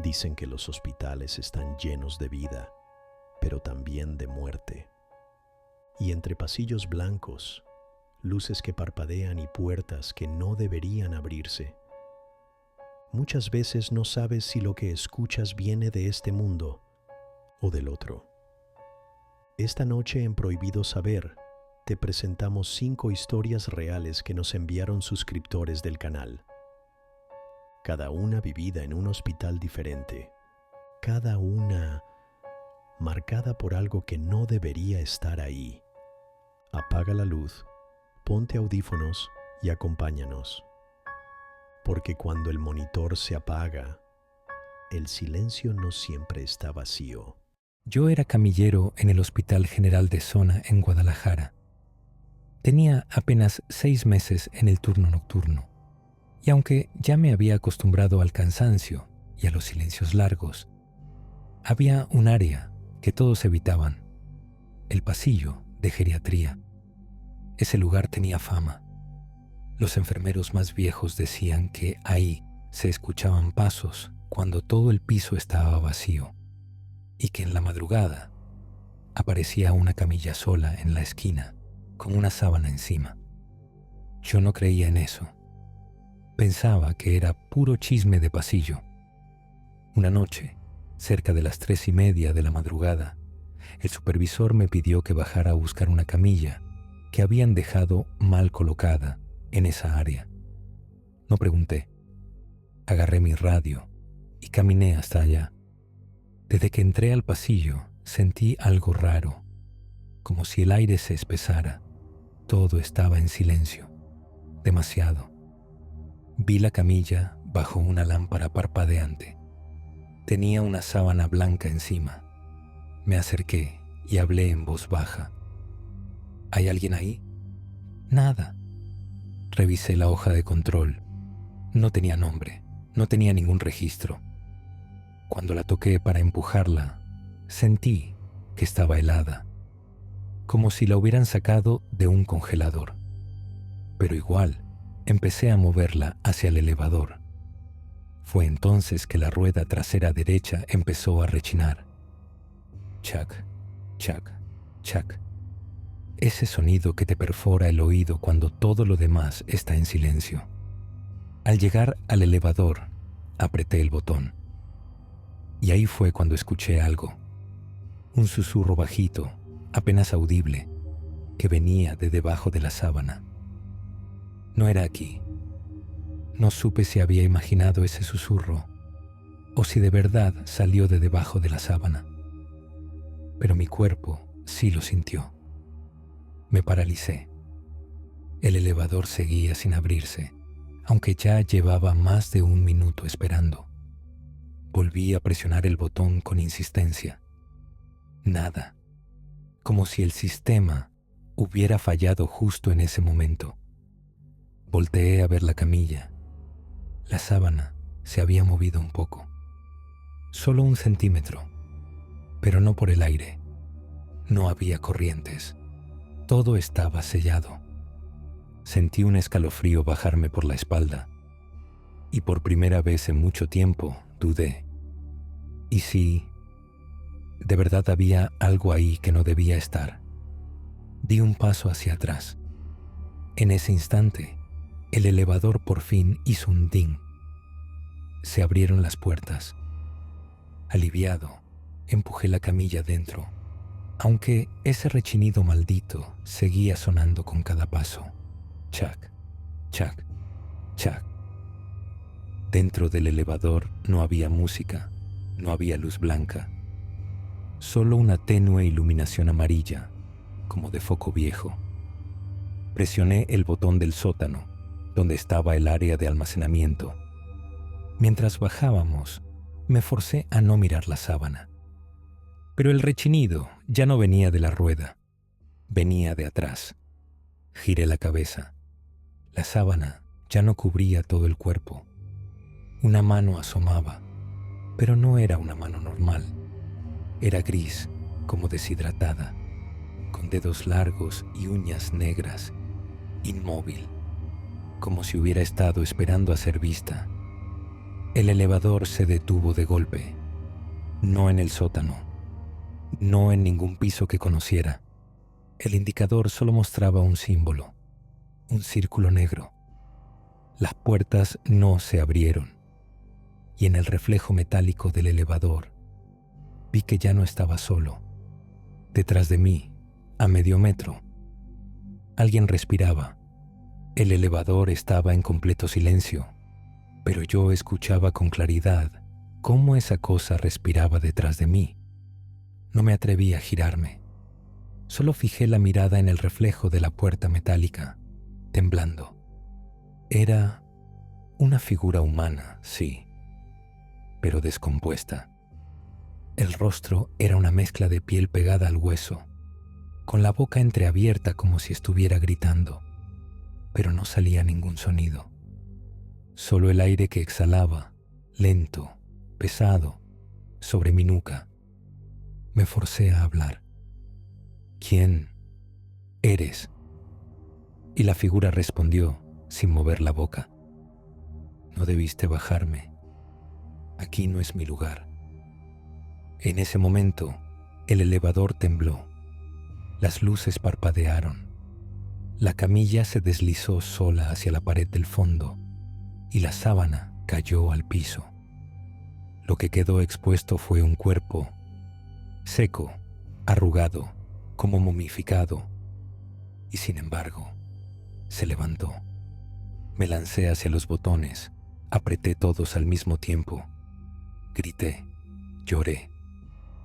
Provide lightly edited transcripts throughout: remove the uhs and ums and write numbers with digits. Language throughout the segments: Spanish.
Dicen que los hospitales están llenos de vida, pero también de muerte. Y entre pasillos blancos, luces que parpadean y puertas que no deberían abrirse, muchas veces no sabes si lo que escuchas viene de este mundo o del otro. Esta noche en Prohibido Saber, te presentamos 5 historias reales que nos enviaron suscriptores del canal. Cada una vivida en un hospital diferente, cada una marcada por algo que no debería estar ahí. Apaga la luz, ponte audífonos y acompáñanos. Porque cuando el monitor se apaga, el silencio no siempre está vacío. Yo era camillero en el Hospital General de Zona en Guadalajara. Tenía apenas 6 meses en el turno nocturno, y aunque ya me había acostumbrado al cansancio y a los silencios largos, había un área que todos evitaban, el pasillo de geriatría. Ese lugar tenía fama. Los enfermeros más viejos decían que ahí se escuchaban pasos cuando todo el piso estaba vacío, y que en la madrugada aparecía una camilla sola en la esquina, con una sábana encima. Yo no creía en eso. Pensaba que era puro chisme de pasillo. Una noche, cerca de las 3:30 de la madrugada, el supervisor me pidió que bajara a buscar una camilla que habían dejado mal colocada en esa área. No pregunté. Agarré mi radio y caminé hasta allá. Desde que entré al pasillo, sentí algo raro, como si el aire se espesara. Todo estaba en silencio, demasiado. Vi la camilla bajo una lámpara parpadeante. Tenía una sábana blanca encima. Me acerqué y hablé en voz baja. ¿Hay alguien ahí? Nada. Revisé la hoja de control. No tenía nombre, no tenía ningún registro. Cuando la toqué para empujarla, sentí que estaba helada, como si la hubieran sacado de un congelador. Pero igual, empecé a moverla hacia el elevador. Fue entonces que la rueda trasera derecha empezó a rechinar. Chac, chac, chac. Ese sonido que te perfora el oído cuando todo lo demás está en silencio. Al llegar al elevador, apreté el botón. Y ahí fue cuando escuché algo. Un susurro bajito, apenas audible, que venía de debajo de la sábana. No era aquí. No supe si había imaginado ese susurro o si de verdad salió de debajo de la sábana. Pero mi cuerpo sí lo sintió. Me paralicé. El elevador seguía sin abrirse, aunque ya llevaba más de 1 minuto esperando. Volví a presionar el botón con insistencia. Nada. Como si el sistema hubiera fallado justo en ese momento. Volteé a ver la camilla. La sábana se había movido un poco. Solo 1 centímetro, pero no por el aire. No había corrientes. Todo estaba sellado. Sentí un escalofrío bajarme por la espalda. Y por primera vez en mucho tiempo dudé. ¿Y si de verdad había algo ahí que no debía estar? Di un paso hacia atrás. En ese instante, el elevador por fin hizo un ding. Se abrieron las puertas. Aliviado, empujé la camilla dentro, aunque ese rechinido maldito seguía sonando con cada paso. Chac, chac, chac. Dentro del elevador no había música, no había luz blanca, solo una tenue iluminación amarilla, como de foco viejo. Presioné el botón del sótano, donde estaba el área de almacenamiento. Mientras bajábamos, me forcé a no mirar la sábana. Pero el rechinido ya no venía de la rueda, venía de atrás. Giré la cabeza. La sábana ya no cubría todo el cuerpo. Una mano asomaba, pero no era una mano normal. Era gris, como deshidratada, con dedos largos y uñas negras, inmóvil, como si hubiera estado esperando a ser vista. El elevador se detuvo de golpe. No en el sótano, no en ningún piso que conociera. El indicador solo mostraba un símbolo, un círculo negro. Las puertas no se abrieron, y en el reflejo metálico del elevador vi que ya no estaba solo. Detrás de mí, a medio metro, alguien respiraba. El elevador estaba en completo silencio, pero yo escuchaba con claridad cómo esa cosa respiraba detrás de mí. No me atreví a girarme. Solo fijé la mirada en el reflejo de la puerta metálica, temblando. Era una figura humana, sí, pero descompuesta. El rostro era una mezcla de piel pegada al hueso, con la boca entreabierta como si estuviera gritando, pero no salía ningún sonido. Solo el aire que exhalaba, lento, pesado, sobre mi nuca. Me forcé a hablar. ¿Quién eres? Y la figura respondió, sin mover la boca. No debiste bajarme. Aquí no es mi lugar. En ese momento, el elevador tembló. Las luces parpadearon. La camilla se deslizó sola hacia la pared del fondo y la sábana cayó al piso. Lo que quedó expuesto fue un cuerpo seco, arrugado, como momificado, y sin embargo, se levantó. Me lancé hacia los botones, apreté todos al mismo tiempo. Grité, lloré.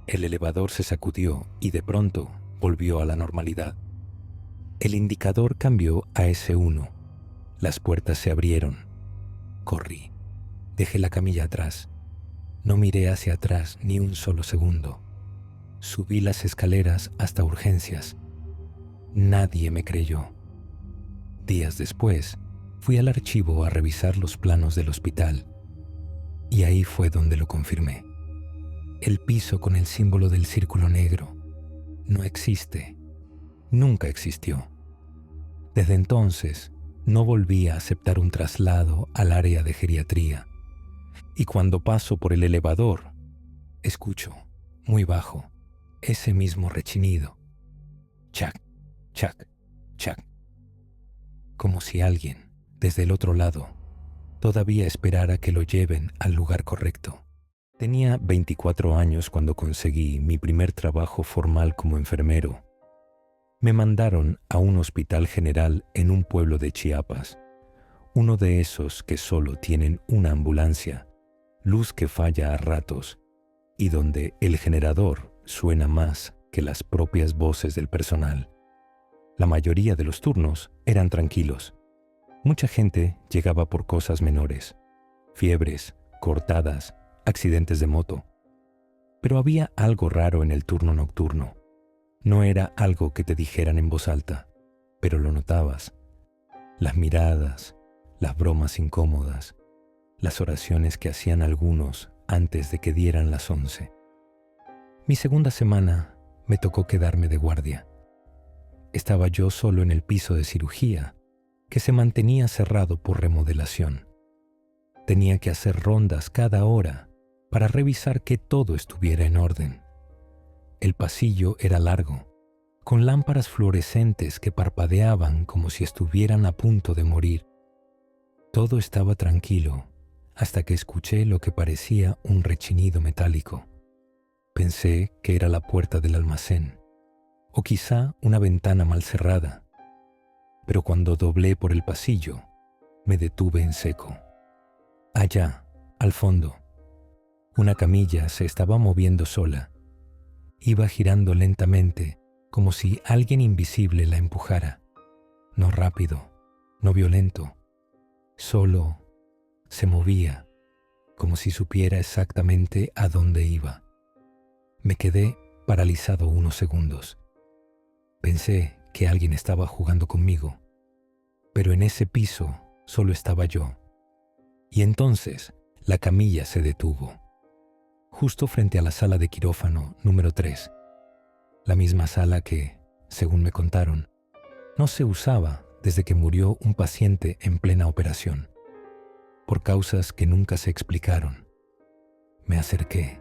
El elevador se sacudió y de pronto volvió a la normalidad. El indicador cambió a S1. Las puertas se abrieron. Corrí. Dejé la camilla atrás. No miré hacia atrás ni un solo segundo. Subí las escaleras hasta urgencias. Nadie me creyó. Días después, fui al archivo a revisar los planos del hospital. Y ahí fue donde lo confirmé. El piso con el símbolo del círculo negro no existe. Nunca existió. Desde entonces, no volví a aceptar un traslado al área de geriatría. Y cuando paso por el elevador, escucho, muy bajo, ese mismo rechinido. Chac, chac, chac. Como si alguien, desde el otro lado, todavía esperara que lo lleven al lugar correcto. Tenía 24 años cuando conseguí mi primer trabajo formal como enfermero. Me mandaron a un hospital general en un pueblo de Chiapas, uno de esos que solo tienen una ambulancia, luz que falla a ratos y donde el generador suena más que las propias voces del personal. La mayoría de los turnos eran tranquilos. Mucha gente llegaba por cosas menores, fiebres, cortadas, accidentes de moto. Pero había algo raro en el turno nocturno. No era algo que te dijeran en voz alta, pero lo notabas. Las miradas, las bromas incómodas, las oraciones que hacían algunos antes de que dieran las 11. Mi segunda semana me tocó quedarme de guardia. Estaba yo solo en el piso de cirugía, que se mantenía cerrado por remodelación. Tenía que hacer rondas cada hora para revisar que todo estuviera en orden. El pasillo era largo, con lámparas fluorescentes que parpadeaban como si estuvieran a punto de morir. Todo estaba tranquilo hasta que escuché lo que parecía un rechinido metálico. Pensé que era la puerta del almacén, o quizá una ventana mal cerrada. Pero cuando doblé por el pasillo, me detuve en seco. Allá, al fondo, una camilla se estaba moviendo sola. Iba girando lentamente, como si alguien invisible la empujara. No rápido, no violento. Solo se movía, como si supiera exactamente a dónde iba. Me quedé paralizado unos segundos. Pensé que alguien estaba jugando conmigo, pero en ese piso solo estaba yo. Y entonces la camilla se detuvo, justo frente a la sala de quirófano número 3, la misma sala que, según me contaron, no se usaba desde que murió un paciente en plena operación. por causas que nunca se explicaron. Me acerqué,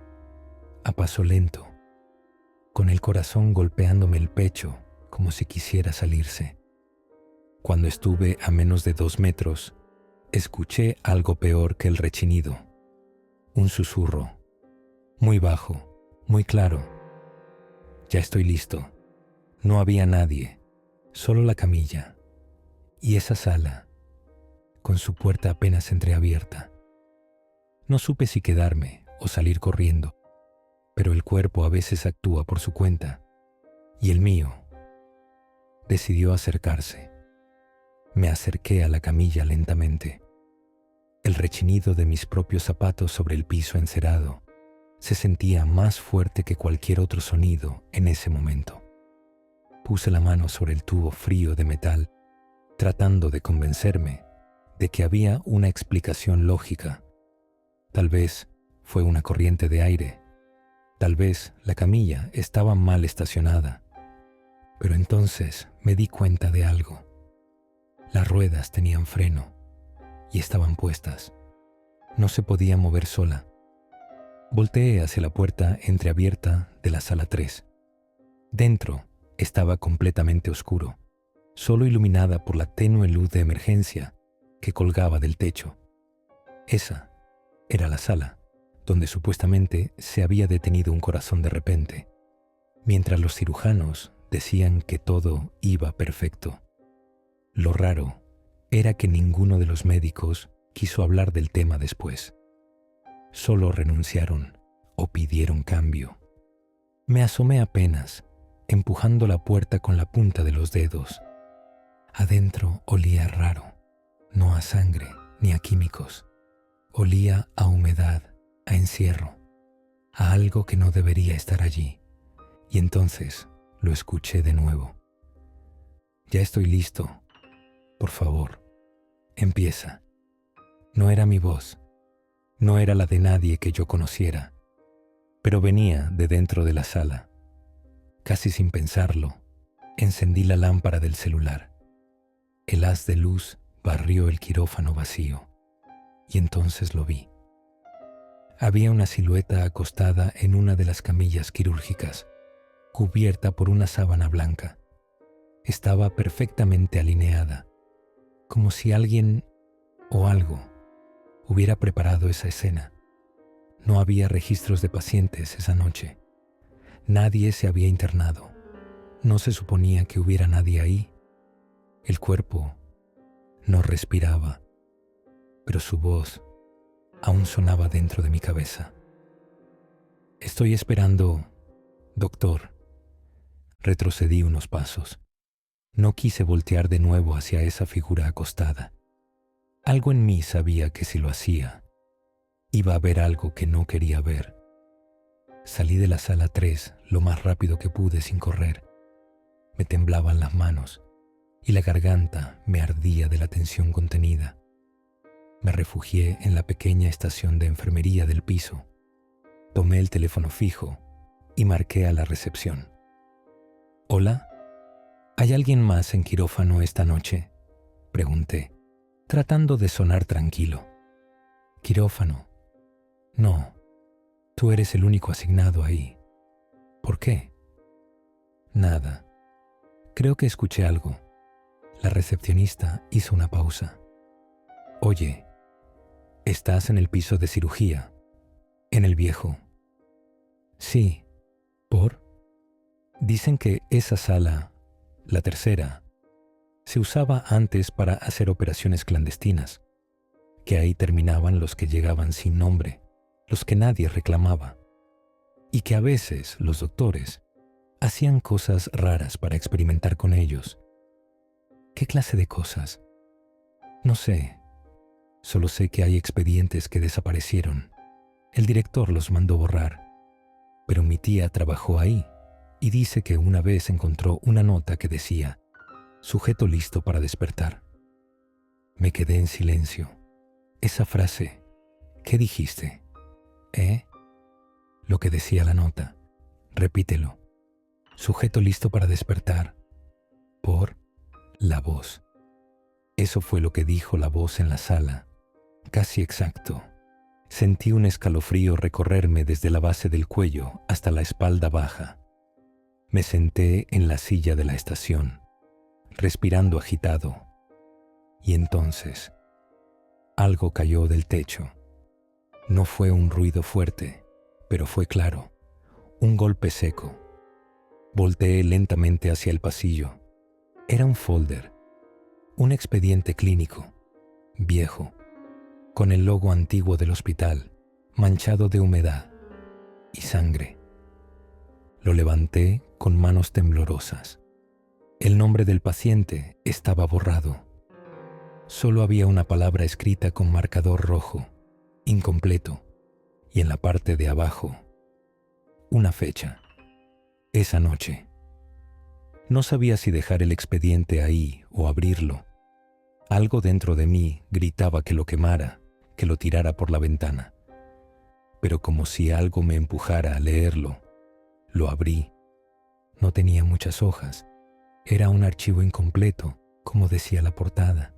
a paso lento, con el corazón golpeándome el pecho como si quisiera salirse. Cuando estuve a menos de 2 metros, escuché algo peor que el rechinido. Un susurro, muy bajo, muy claro. Ya estoy listo. No había nadie, solo la camilla y esa sala, con su puerta apenas entreabierta. No supe si quedarme o salir corriendo, pero el cuerpo a veces actúa por su cuenta, y el mío decidió acercarse. Me acerqué a la camilla lentamente. El rechinido de mis propios zapatos sobre el piso encerado se sentía más fuerte que cualquier otro sonido en ese momento. Puse la mano sobre el tubo frío de metal, tratando de convencerme de que había una explicación lógica. Tal vez fue una corriente de aire. Tal vez la camilla estaba mal estacionada. Pero entonces me di cuenta de algo. Las ruedas tenían freno y estaban puestas. No se podía mover sola. Volteé hacia la puerta entreabierta de la sala 3. Dentro estaba completamente oscuro, solo iluminada por la tenue luz de emergencia que colgaba del techo. Esa era la sala, donde supuestamente se había detenido un corazón de repente, mientras los cirujanos decían que todo iba perfecto. Lo raro era que ninguno de los médicos quiso hablar del tema después. Solo renunciaron o pidieron cambio. Me asomé apenas, empujando la puerta con la punta de los dedos. Adentro olía raro, no a sangre ni a químicos. Olía a humedad, a encierro, a algo que no debería estar allí. Y entonces lo escuché de nuevo. Ya estoy listo. Por favor, empieza. No era mi voz. No era la de nadie que yo conociera, pero venía de dentro de la sala. Casi sin pensarlo, encendí la lámpara del celular. El haz de luz barrió el quirófano vacío, y entonces lo vi. Había una silueta acostada en una de las camillas quirúrgicas, cubierta por una sábana blanca. Estaba perfectamente alineada, como si alguien o algo hubiera preparado esa escena. No había registros de pacientes esa noche. Nadie se había internado. No se suponía que hubiera nadie ahí. El cuerpo no respiraba, pero su voz aún sonaba dentro de mi cabeza. Estoy esperando, doctor. Retrocedí unos pasos. No quise voltear de nuevo hacia esa figura acostada. Algo en mí sabía que si lo hacía, iba a ver algo que no quería ver. Salí de la sala 3 lo más rápido que pude sin correr. Me temblaban las manos y la garganta me ardía de la tensión contenida. Me refugié en la pequeña estación de enfermería del piso. Tomé el teléfono fijo y marqué a la recepción. «¿Hola? ¿Hay alguien más en quirófano esta noche?», pregunté, tratando de sonar tranquilo. «¿Quirófano? No, tú eres el único asignado ahí». «¿Por qué?». «Nada. Creo que escuché algo». La recepcionista hizo una pausa. «Oye, ¿estás en el piso de cirugía? ¿En el viejo?». «Sí». «¿Por?». «Dicen que esa sala, la tercera, se usaba antes para hacer operaciones clandestinas, que ahí terminaban los que llegaban sin nombre, los que nadie reclamaba, y que a veces los doctores hacían cosas raras para experimentar con ellos». «¿Qué clase de cosas?». «No sé. Solo sé que hay expedientes que desaparecieron. El director los mandó borrar. Pero mi tía trabajó ahí y dice que una vez encontró una nota que decía: sujeto listo para despertar». Me quedé en silencio. Esa frase, ¿qué dijiste? ¿Eh? Lo que decía la nota. Repítelo. Sujeto listo para despertar. Por la voz. Eso fue lo que dijo la voz en la sala, casi exacto. Sentí un escalofrío recorrerme desde la base del cuello hasta la espalda baja. Me senté en la silla de la estación, respirando agitado. Y entonces, algo cayó del techo. No fue un ruido fuerte, pero fue claro, un golpe seco. Volteé lentamente hacia el pasillo. Era un folder, un expediente clínico, viejo, con el logo antiguo del hospital, manchado de humedad y sangre. Lo levanté con manos temblorosas. El nombre del paciente estaba borrado. Solo había una palabra escrita con marcador rojo, incompleto, y en la parte de abajo, una fecha. Esa noche. No sabía si dejar el expediente ahí o abrirlo. Algo dentro de mí gritaba que lo quemara, que lo tirara por la ventana. Pero como si algo me empujara a leerlo, lo abrí. No tenía muchas hojas. Era un archivo incompleto, como decía la portada.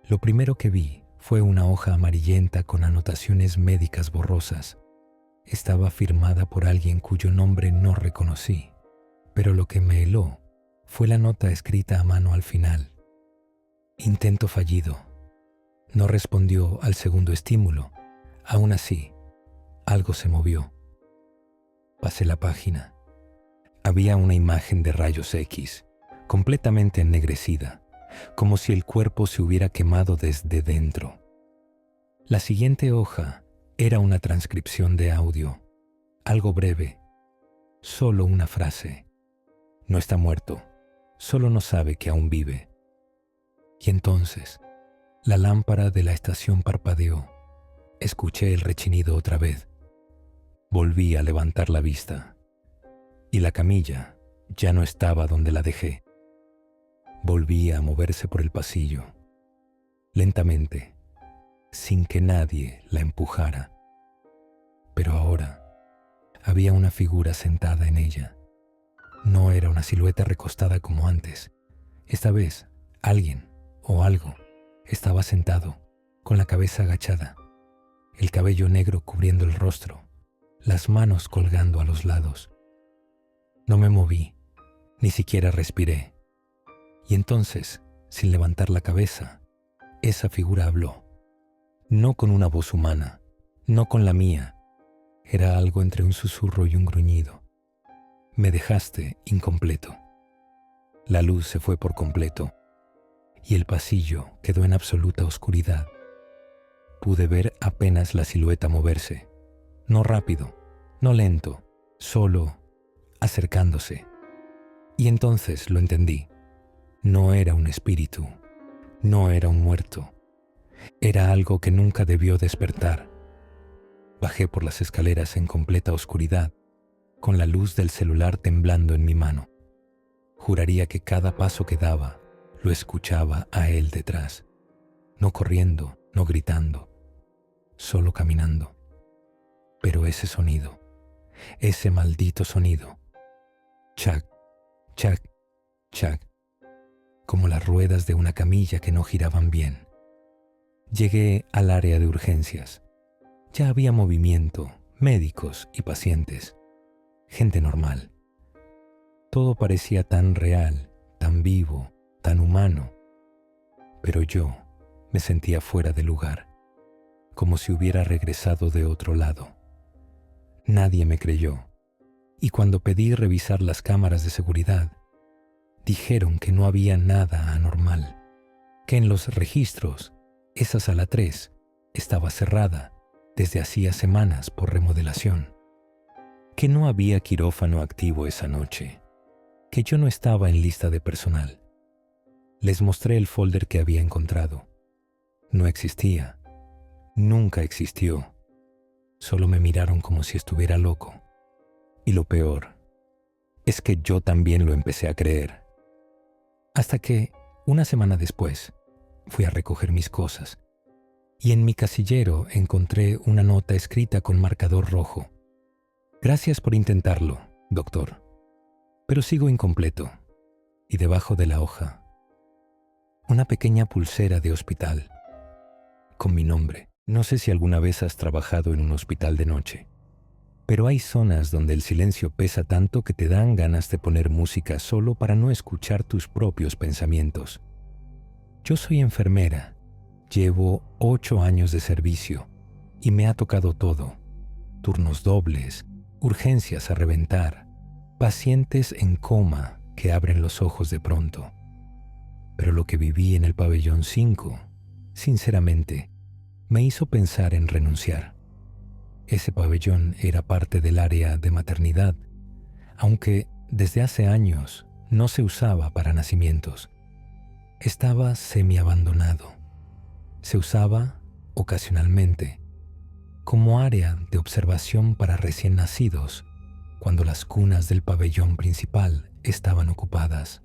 Lo primero que vi fue una hoja amarillenta con anotaciones médicas borrosas. Estaba firmada por alguien cuyo nombre no reconocí, pero lo que me heló fue la nota escrita a mano al final. Intento fallido. No respondió al segundo estímulo. Aún así, algo se movió. Pasé la página. Había una imagen de rayos X, completamente ennegrecida, como si el cuerpo se hubiera quemado desde dentro. La siguiente hoja era una transcripción de audio, algo breve, solo una frase. No está muerto, solo no sabe que aún vive. Y entonces, la lámpara de la estación parpadeó. Escuché el rechinido otra vez. Volví a levantar la vista. Y la camilla ya no estaba donde la dejé. Volvía a moverse por el pasillo, lentamente, sin que nadie la empujara. Pero ahora había una figura sentada en ella. No era una silueta recostada como antes. Esta vez, alguien o algo estaba sentado, con la cabeza agachada, el cabello negro cubriendo el rostro, las manos colgando a los lados. No me moví, ni siquiera respiré. Y entonces, sin levantar la cabeza, esa figura habló. No con una voz humana, no con la mía. Era algo entre un susurro y un gruñido. Me dejaste incompleto. La luz se fue por completo y el pasillo quedó en absoluta oscuridad. Pude ver apenas la silueta moverse. No rápido, no lento, solo acercándose. Y entonces lo entendí. No era un espíritu, no era un muerto. Era algo que nunca debió despertar. Bajé por las escaleras en completa oscuridad, con la luz del celular temblando en mi mano. Juraría que cada paso que daba lo escuchaba a él detrás. No corriendo, no gritando, solo caminando. Pero ese sonido, ese maldito sonido, chac, chac, chac, como las ruedas de una camilla que no giraban bien. Llegué al área de urgencias. Ya había movimiento, médicos y pacientes, gente normal. Todo parecía tan real, tan vivo, tan humano. Pero yo me sentía fuera de lugar, como si hubiera regresado de otro lado. Nadie me creyó, y cuando pedí revisar las cámaras de seguridad, dijeron que no había nada anormal, que en los registros esa sala 3 estaba cerrada desde hacía semanas por remodelación, que no había quirófano activo esa noche, que yo no estaba en lista de personal. Les mostré el folder que había encontrado. No existía, nunca existió. Solo me miraron como si estuviera loco. Y lo peor es que yo también lo empecé a creer. Hasta que, una semana después, fui a recoger mis cosas y en mi casillero encontré una nota escrita con marcador rojo. Gracias por intentarlo, doctor, pero sigo incompleto. Y debajo de la hoja, una pequeña pulsera de hospital, con mi nombre. No sé si alguna vez has trabajado en un hospital de noche, pero hay zonas donde el silencio pesa tanto que te dan ganas de poner música solo para no escuchar tus propios pensamientos. Yo soy enfermera, llevo 8 años de servicio y me ha tocado todo: turnos dobles, urgencias a reventar, pacientes en coma que abren los ojos de pronto. Pero lo que viví en el pabellón 5, sinceramente, me hizo pensar en renunciar. Ese pabellón era parte del área de maternidad, aunque desde hace años no se usaba para nacimientos. Estaba semi-abandonado. Se usaba, ocasionalmente, como área de observación para recién nacidos, cuando las cunas del pabellón principal estaban ocupadas.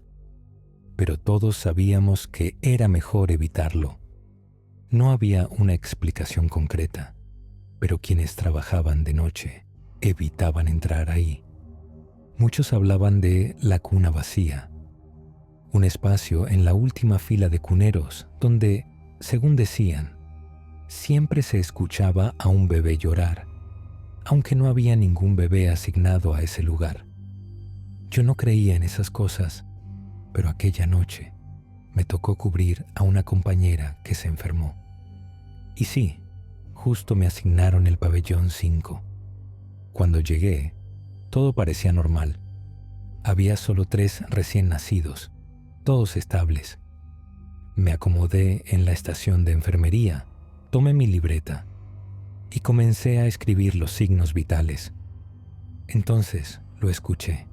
Pero todos sabíamos que era mejor evitarlo. No había una explicación concreta, pero quienes trabajaban de noche evitaban entrar ahí. Muchos hablaban de la cuna vacía, un espacio en la última fila de cuneros donde, según decían, siempre se escuchaba a un bebé llorar, aunque no había ningún bebé asignado a ese lugar. Yo no creía en esas cosas, pero aquella noche me tocó cubrir a una compañera que se enfermó. Y sí, justo me asignaron el pabellón 5. Cuando llegué, todo parecía normal. Había solo 3 recién nacidos, todos estables. Me acomodé en la estación de enfermería, tomé mi libreta y comencé a escribir los signos vitales. Entonces lo escuché,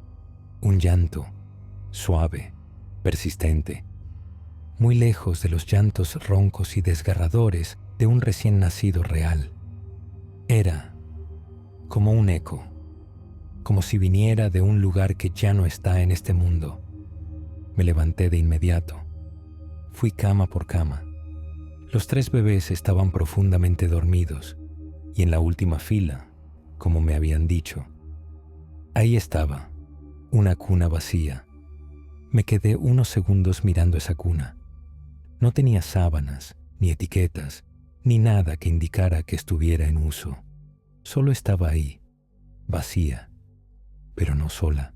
un llanto, suave, persistente, muy lejos de los llantos roncos y desgarradores de un recién nacido real. Era como un eco, como si viniera de un lugar que ya no está en este mundo. Me levanté de inmediato. Fui cama por cama. Los 3 bebés estaban profundamente dormidos y en la última fila, como me habían dicho. Ahí estaba, una cuna vacía. Me quedé unos segundos mirando esa cuna. No tenía sábanas, ni etiquetas, ni nada que indicara que estuviera en uso. Solo estaba ahí, vacía, pero no sola,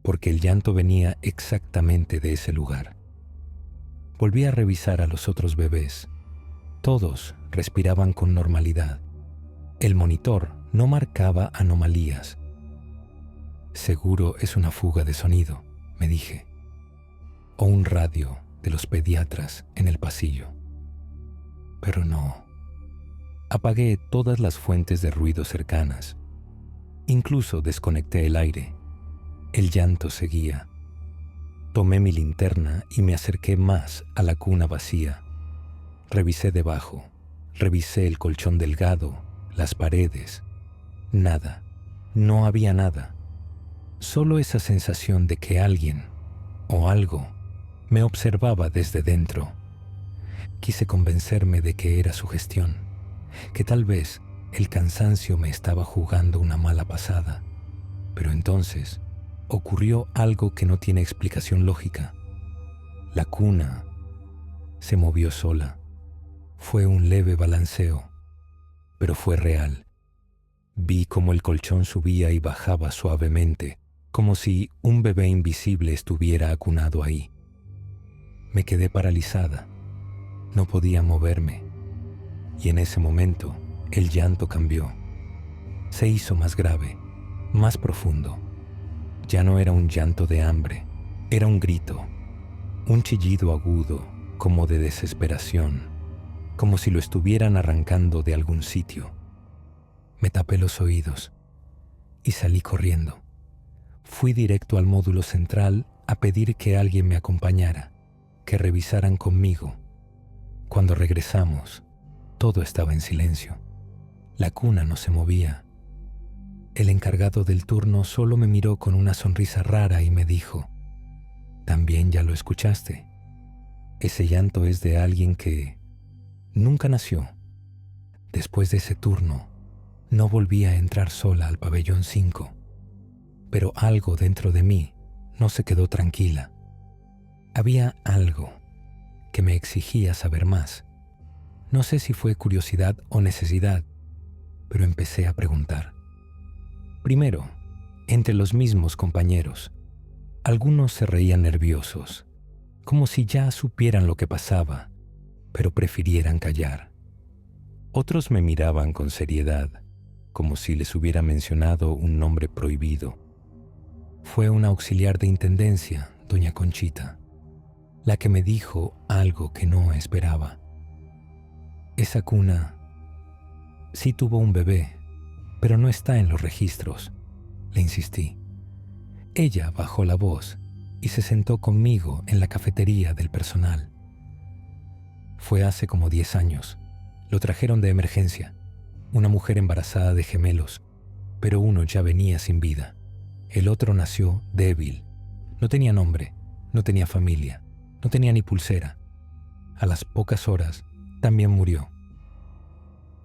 porque el llanto venía exactamente de ese lugar. Volví a revisar a los otros bebés. Todos respiraban con normalidad. El monitor no marcaba anomalías. Seguro es una fuga de sonido, me dije, o un radio de los pediatras en el pasillo. Pero no. Apagué todas las fuentes de ruido cercanas. Incluso desconecté el aire. El llanto seguía. Tomé mi linterna y me acerqué más a la cuna vacía. Revisé debajo, revisé el colchón delgado, las paredes. Nada, no había nada. Solo esa sensación de que alguien o algo me observaba desde dentro. Quise convencerme de que era sugestión, que tal vez el cansancio me estaba jugando una mala pasada. Pero entonces ocurrió algo que no tiene explicación lógica. La cuna se movió sola. Fue un leve balanceo, pero fue real. Vi cómo el colchón subía y bajaba suavemente, como si un bebé invisible estuviera acunado ahí. Me quedé paralizada. No podía moverme. Y en ese momento, el llanto cambió. Se hizo más grave, más profundo. Ya no era un llanto de hambre, era un grito, un chillido agudo, como de desesperación, como si lo estuvieran arrancando de algún sitio. Me tapé los oídos y salí corriendo. Fui directo al módulo central a pedir que alguien me acompañara, que revisaran conmigo. Cuando regresamos, todo estaba en silencio. La cuna no se movía. El encargado del turno solo me miró con una sonrisa rara y me dijo: «¿También ya lo escuchaste? Ese llanto es de alguien que nunca nació». Después de ese turno, no volví a entrar sola al pabellón 5, pero algo dentro de mí no se quedó tranquila. Había algo que me exigía saber más. No sé si fue curiosidad o necesidad, pero empecé a preguntar. Primero, entre los mismos compañeros, algunos se reían nerviosos, como si ya supieran lo que pasaba, pero prefirieran callar. Otros me miraban con seriedad, como si les hubiera mencionado un nombre prohibido. Fue una auxiliar de intendencia, doña Conchita, la que me dijo algo que no esperaba. Esa cuna sí tuvo un bebé, pero no está en los registros, le insistí. Ella bajó la voz y se sentó conmigo en la cafetería del personal. Fue hace como 10 años. Lo trajeron de emergencia. Una mujer embarazada de gemelos, pero uno ya venía sin vida. El otro nació débil. No tenía nombre, no tenía familia, no tenía ni pulsera. A las pocas horas también murió.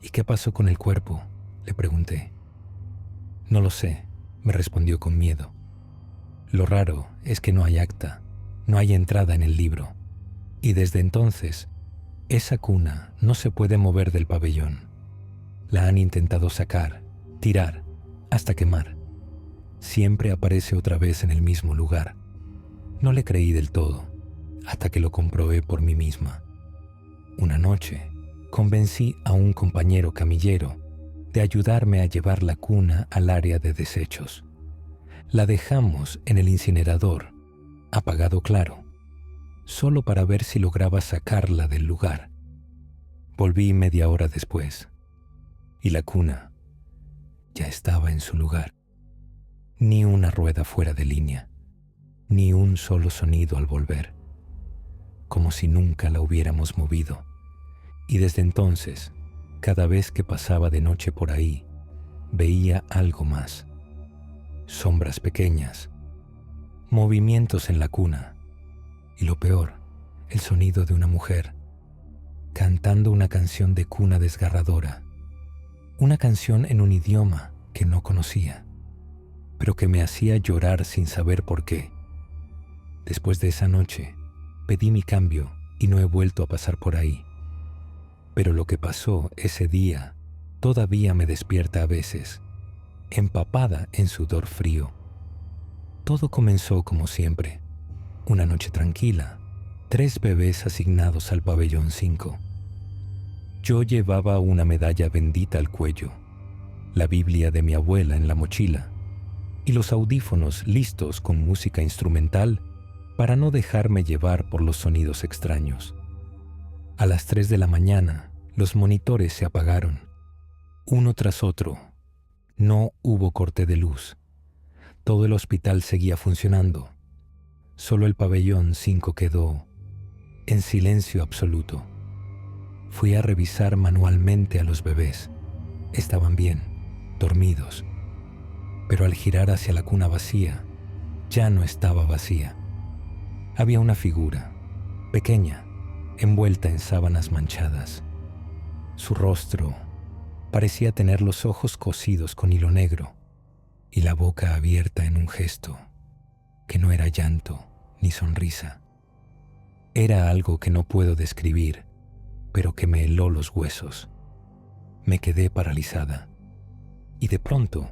¿Y qué pasó con el cuerpo?, le pregunté. No lo sé, me respondió con miedo. Lo raro es que no hay acta, no hay entrada en el libro. Y desde entonces, esa cuna no se puede mover del pabellón. La han intentado sacar, tirar, hasta quemar. Siempre aparece otra vez en el mismo lugar. No le creí del todo, hasta que lo comprobé por mí misma. Una noche, convencí a un compañero camillero de ayudarme a llevar la cuna al área de desechos. La dejamos en el incinerador, apagado claro, solo para ver si lograba sacarla del lugar. Volví media hora después, y la cuna ya estaba en su lugar. Ni una rueda fuera de línea, ni un solo sonido al volver, como si nunca la hubiéramos movido. Y desde entonces, cada vez que pasaba de noche por ahí, veía algo más. Sombras pequeñas, movimientos en la cuna, y lo peor, el sonido de una mujer cantando una canción de cuna desgarradora, una canción en un idioma que no conocía, pero que me hacía llorar sin saber por qué. Después de esa noche, pedí mi cambio y no he vuelto a pasar por ahí. Pero lo que pasó ese día todavía me despierta a veces, empapada en sudor frío. Todo comenzó como siempre, una noche tranquila, 3 bebés asignados al pabellón 5. Yo llevaba una medalla bendita al cuello, la Biblia de mi abuela en la mochila y los audífonos listos con música instrumental para no dejarme llevar por los sonidos extraños. A las 3 de la mañana, los monitores se apagaron, uno tras otro. No hubo corte de luz. Todo el hospital seguía funcionando. Solo el pabellón 5 quedó en silencio absoluto. Fui a revisar manualmente a los bebés. Estaban bien, dormidos. Pero al girar hacia la cuna vacía, ya no estaba vacía. Había una figura, pequeña, envuelta en sábanas manchadas. Su rostro parecía tener los ojos cosidos con hilo negro y la boca abierta en un gesto que no era llanto ni sonrisa. Era algo que no puedo describir, pero que me heló los huesos. Me quedé paralizada y de pronto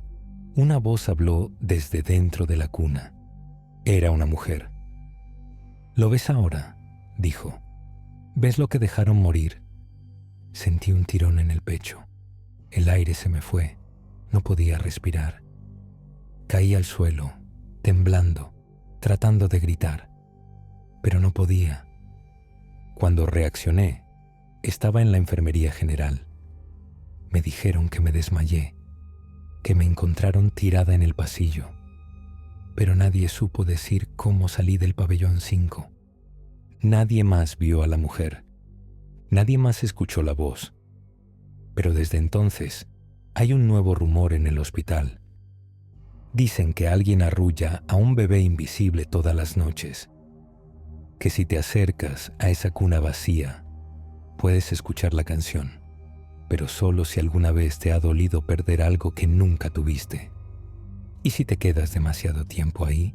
una voz habló desde dentro de la cuna. Era una mujer. «¿Lo ves ahora?», dijo. «¿Ves lo que dejaron morir?». Sentí un tirón en el pecho. El aire se me fue. No podía respirar. Caí al suelo, temblando, tratando de gritar, pero no podía. Cuando reaccioné, estaba en la enfermería general. Me dijeron que me desmayé, que me encontraron tirada en el pasillo, pero nadie supo decir cómo salí del pabellón 5. Nadie más vio a la mujer. Nadie más escuchó la voz. Pero desde entonces hay un nuevo rumor en el hospital. Dicen que alguien arrulla a un bebé invisible todas las noches, que si te acercas a esa cuna vacía, puedes escuchar la canción, pero solo si alguna vez te ha dolido perder algo que nunca tuviste. Y si te quedas demasiado tiempo ahí,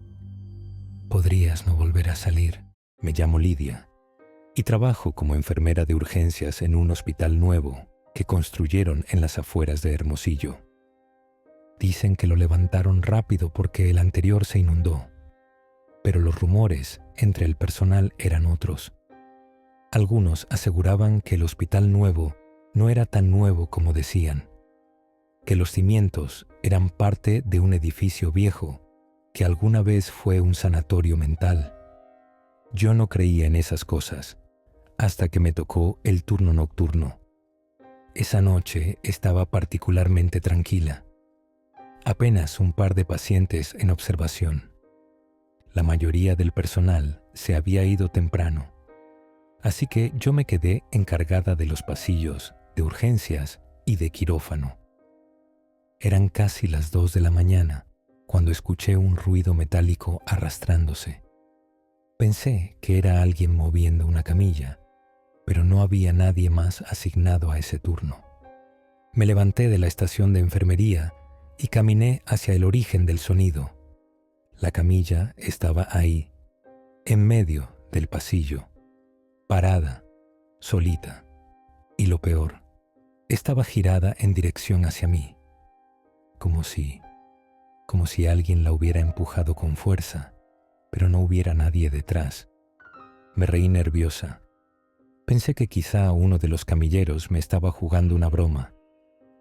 podrías no volver a salir. Me llamo Lidia y trabajo como enfermera de urgencias en un hospital nuevo que construyeron en las afueras de Hermosillo. Dicen que lo levantaron rápido porque el anterior se inundó, pero los rumores entre el personal eran otros. Algunos aseguraban que el hospital nuevo no era tan nuevo como decían, que los cimientos eran parte de un edificio viejo que alguna vez fue un sanatorio mental. Yo no creía en esas cosas hasta que me tocó el turno nocturno. Esa noche estaba particularmente tranquila. Apenas un par de pacientes en observación. La mayoría del personal se había ido temprano, así que yo me quedé encargada de los pasillos, de urgencias y de quirófano. Eran casi las 2 de la mañana cuando escuché un ruido metálico arrastrándose. Pensé que era alguien moviendo una camilla, pero no había nadie más asignado a ese turno. Me levanté de la estación de enfermería y caminé hacia el origen del sonido. La camilla estaba ahí, en medio del pasillo, parada, solita. Y lo peor, estaba girada en dirección hacia mí, como si alguien la hubiera empujado con fuerza, pero no hubiera nadie detrás. Me reí nerviosa. Pensé que quizá uno de los camilleros me estaba jugando una broma.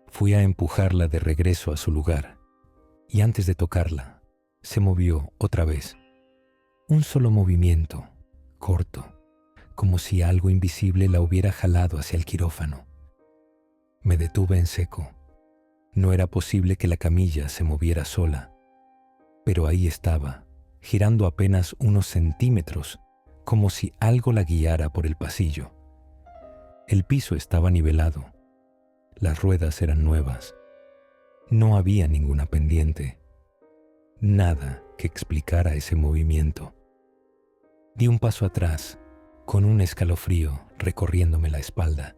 Fui a empujarla de regreso a su lugar, y antes de tocarla, se movió otra vez. Un solo movimiento, corto, como si algo invisible la hubiera jalado hacia el quirófano. Me detuve en seco. No era posible que la camilla se moviera sola, pero ahí estaba, girando apenas unos centímetros, como si algo la guiara por el pasillo. El piso estaba nivelado. Las ruedas eran nuevas. No había ninguna pendiente. Nada que explicara ese movimiento. Di un paso atrás, con un escalofrío recorriéndome la espalda.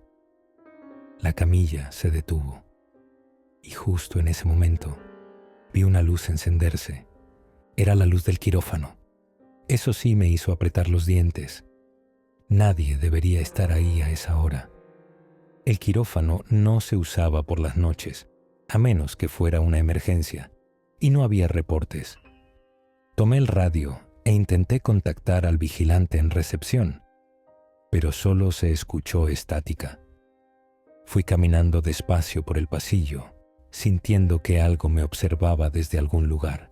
La camilla se detuvo. Y justo en ese momento, vi una luz encenderse. Era la luz del quirófano. Eso sí me hizo apretar los dientes. Nadie debería estar ahí a esa hora. El quirófano no se usaba por las noches, a menos que fuera una emergencia, y no había reportes. Tomé el radio e intenté contactar al vigilante en recepción, pero solo se escuchó estática. Fui caminando despacio por el pasillo, sintiendo que algo me observaba desde algún lugar.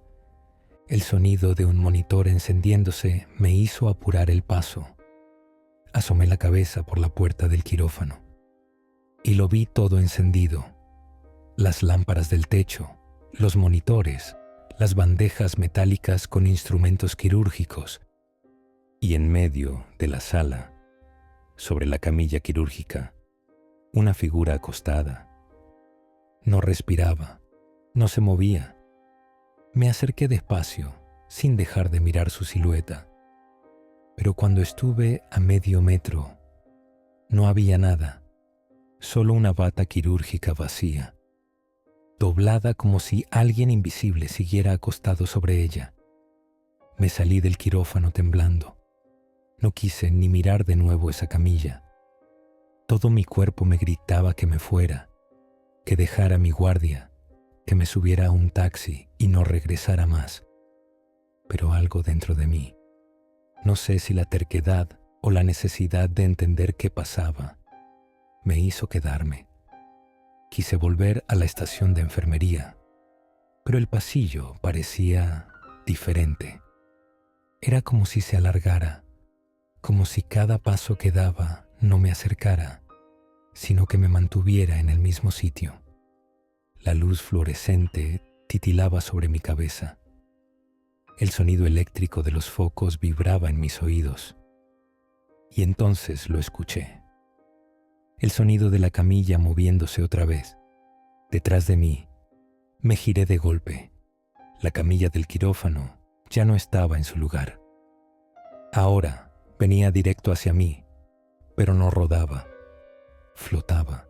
El sonido de un monitor encendiéndose me hizo apurar el paso. Asomé la cabeza por la puerta del quirófano y lo vi todo encendido. Las lámparas del techo, los monitores, las bandejas metálicas con instrumentos quirúrgicos y en medio de la sala, sobre la camilla quirúrgica, una figura acostada. No respiraba, no se movía. Me acerqué despacio, sin dejar de mirar su silueta. Pero cuando estuve a medio metro, no había nada, solo una bata quirúrgica vacía, doblada como si alguien invisible siguiera acostado sobre ella. Me salí del quirófano temblando. No quise ni mirar de nuevo esa camilla. Todo mi cuerpo me gritaba que me fuera, que dejara mi guardia, que me subiera a un taxi y no regresara más. Pero algo dentro de mí, no sé si la terquedad o la necesidad de entender qué pasaba, me hizo quedarme. Quise volver a la estación de enfermería, pero el pasillo parecía diferente. Era como si se alargara, como si cada paso que daba no me acercara, sino que me mantuviera en el mismo sitio. La luz fluorescente titilaba sobre mi cabeza. El sonido eléctrico de los focos vibraba en mis oídos. Y entonces lo escuché. El sonido de la camilla moviéndose otra vez. Detrás de mí, me giré de golpe. La camilla del quirófano ya no estaba en su lugar. Ahora venía directo hacia mí, pero no rodaba, flotaba.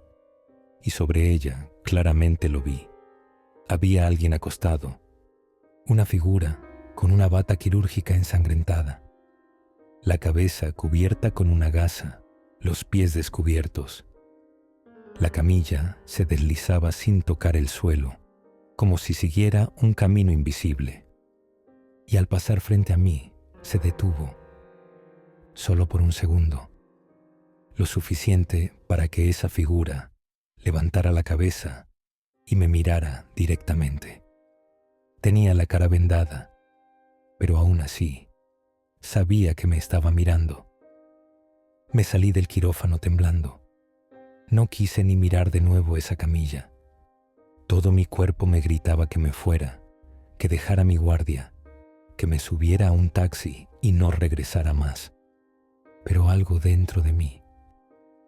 Y sobre ella claramente lo vi. Había alguien acostado, una figura con una bata quirúrgica ensangrentada. la cabeza cubierta con una gasa, los pies descubiertos. La camilla se deslizaba sin tocar el suelo, como si siguiera un camino invisible. Y al pasar frente a mí, se detuvo, solo por un segundo, lo suficiente para que esa figura levantara la cabeza y me mirara directamente. Tenía la cara vendada, pero aún así, sabía que me estaba mirando. Me salí del quirófano temblando. No quise ni mirar de nuevo esa camilla. Todo mi cuerpo me gritaba que me fuera, que dejara mi guardia, que me subiera a un taxi y no regresara más. Pero algo dentro de mí,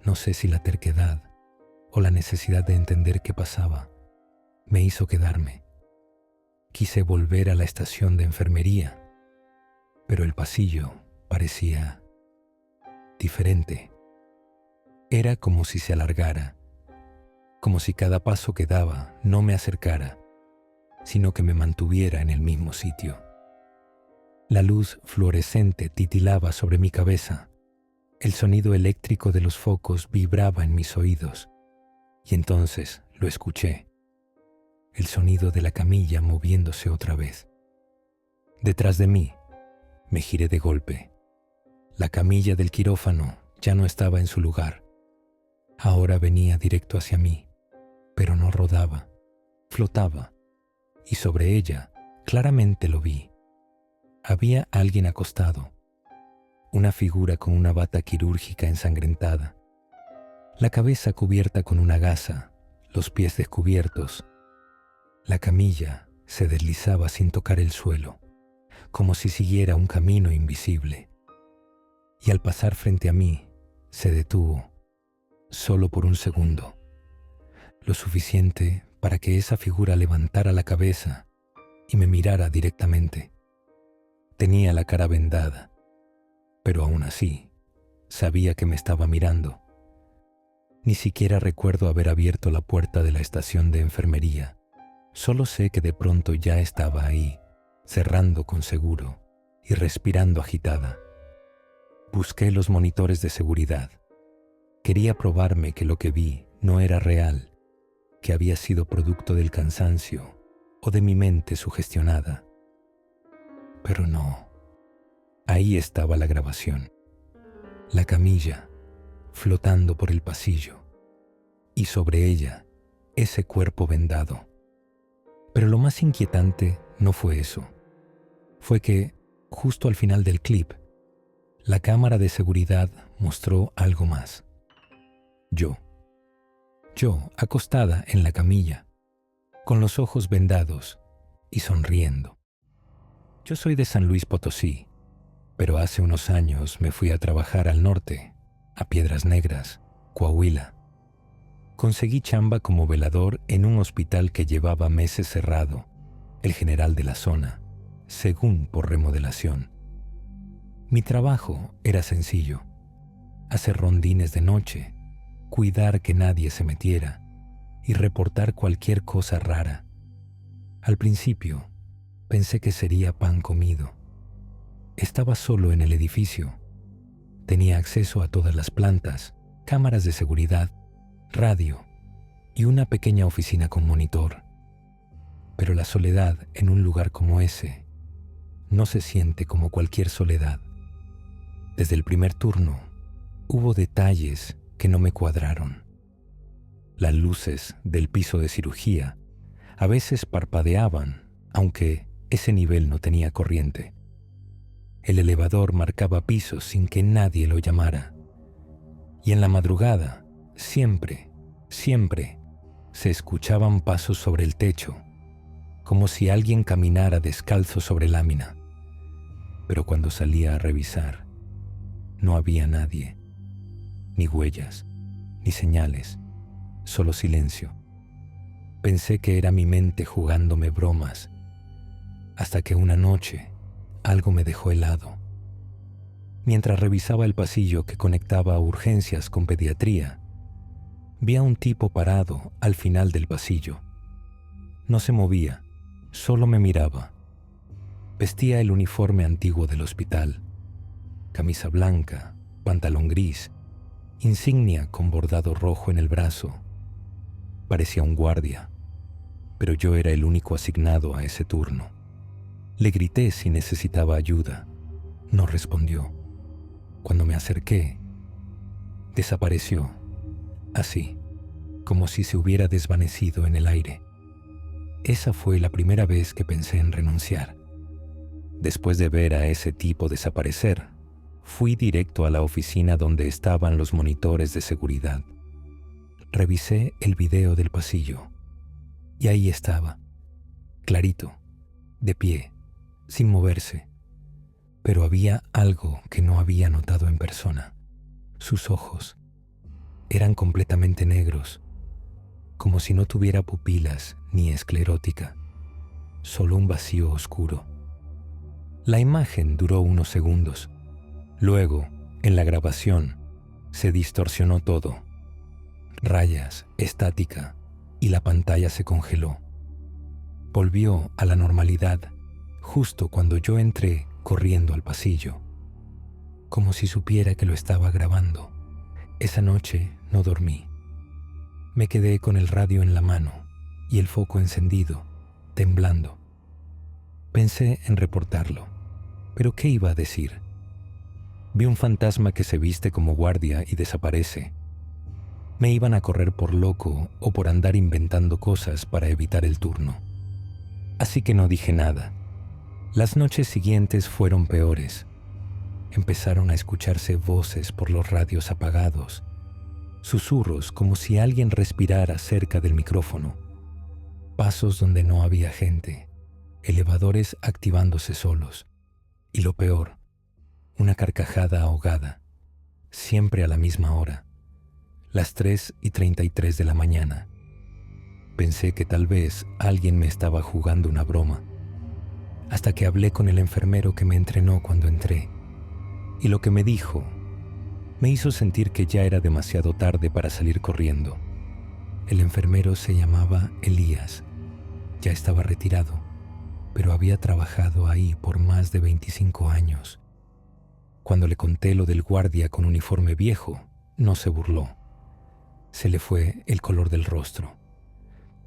no sé si la terquedad o la necesidad de entender qué pasaba, me hizo quedarme. Quise volver a la estación de enfermería, pero el pasillo parecía diferente. Era como si se alargara, como si cada paso que daba no me acercara, sino que me mantuviera en el mismo sitio. La luz fluorescente titilaba sobre mi cabeza. El sonido eléctrico de los focos vibraba en mis oídos, y entonces lo escuché. El sonido de la camilla moviéndose otra vez. Detrás de mí, me giré de golpe. La camilla del quirófano ya no estaba en su lugar. Ahora venía directo hacia mí, pero no rodaba, flotaba, y sobre ella claramente lo vi. Había alguien acostado, una figura con una bata quirúrgica ensangrentada, la cabeza cubierta con una gasa, los pies descubiertos. La camilla se deslizaba sin tocar el suelo, como si siguiera un camino invisible. Y al pasar frente a mí, se detuvo, solo por un segundo, lo suficiente para que esa figura levantara la cabeza y me mirara directamente. Tenía la cara vendada, pero aún así, sabía que me estaba mirando. Ni siquiera recuerdo haber abierto la puerta de la estación de enfermería. Solo sé que de pronto ya estaba ahí, cerrando con seguro y respirando agitada. Busqué los monitores de seguridad. Quería probarme que lo que vi no era real, que había sido producto del cansancio o de mi mente sugestionada. Pero no. Ahí estaba la grabación. La camilla, flotando por el pasillo, y sobre ella, ese cuerpo vendado. Pero lo más inquietante no fue eso. Fue que, justo al final del clip, la cámara de seguridad mostró algo más. Yo, acostada en la camilla, con los ojos vendados y sonriendo. Yo soy de San Luis Potosí, pero hace unos años me fui a trabajar al norte, a Piedras Negras, Coahuila. Conseguí chamba como velador en un hospital que llevaba meses cerrado, el General de la Zona, según por remodelación. Mi trabajo era sencillo: hacer rondines de noche, cuidar que nadie se metiera y reportar cualquier cosa rara. Al principio, pensé que sería pan comido. Estaba solo en el edificio. Tenía acceso a todas las plantas, cámaras de seguridad, radio y una pequeña oficina con monitor. Pero la soledad en un lugar como ese no se siente como cualquier soledad. Desde el primer turno, hubo detalles que no me cuadraron. Las luces del piso de cirugía a veces parpadeaban, aunque ese nivel no tenía corriente. El elevador marcaba pisos sin que nadie lo llamara. Y en la madrugada, siempre se escuchaban pasos sobre el techo, como si alguien caminara descalzo sobre lámina. Pero cuando salía a revisar, no había nadie, ni huellas, ni señales, solo silencio. Pensé que era mi mente jugándome bromas, hasta que una noche algo me dejó helado. Mientras revisaba el pasillo que conectaba a urgencias con pediatría, vi a un tipo parado al final del pasillo. No se movía, solo me miraba. Vestía el uniforme antiguo del hospital, camisa blanca, pantalón gris, insignia con bordado rojo en el brazo. Parecía un guardia, pero yo era el único asignado a ese turno. Le grité si necesitaba ayuda. No respondió. Cuando me acerqué, desapareció, así, como si se hubiera desvanecido en el aire. Esa fue la primera vez que pensé en renunciar. Después de ver a ese tipo desaparecer, fui directo a la oficina donde estaban los monitores de seguridad. Revisé el video del pasillo y ahí estaba, clarito, de pie, sin moverse. Pero había algo que no había notado en persona. Sus ojos eran completamente negros, como si no tuviera pupilas ni esclerótica, solo un vacío oscuro. La imagen duró unos segundos. Luego, en la grabación, se distorsionó todo. Rayas, estática, y la pantalla se congeló. Volvió a la normalidad justo cuando yo entré corriendo al pasillo, como si supiera que lo estaba grabando. Esa noche no dormí. Me quedé con el radio en la mano y el foco encendido, temblando. Pensé en reportarlo, pero ¿qué iba a decir? Vi un fantasma que se viste como guardia y desaparece. Me iban a correr por loco o por andar inventando cosas para evitar el turno. Así que no dije nada. Las noches siguientes fueron peores. Empezaron a escucharse voces por los radios apagados, susurros como si alguien respirara cerca del micrófono, pasos donde no había gente, elevadores activándose solos, y lo peor, una carcajada ahogada, siempre a la misma hora, las 3:33 de la mañana. Pensé que tal vez alguien me estaba jugando una broma, hasta que hablé con el enfermero que me entrenó cuando entré, y lo que me dijo me hizo sentir que ya era demasiado tarde para salir corriendo. El enfermero se llamaba Elías, ya estaba retirado, pero había trabajado ahí por más de 25 años. Cuando le conté lo del guardia con uniforme viejo, no se burló. Se le fue el color del rostro.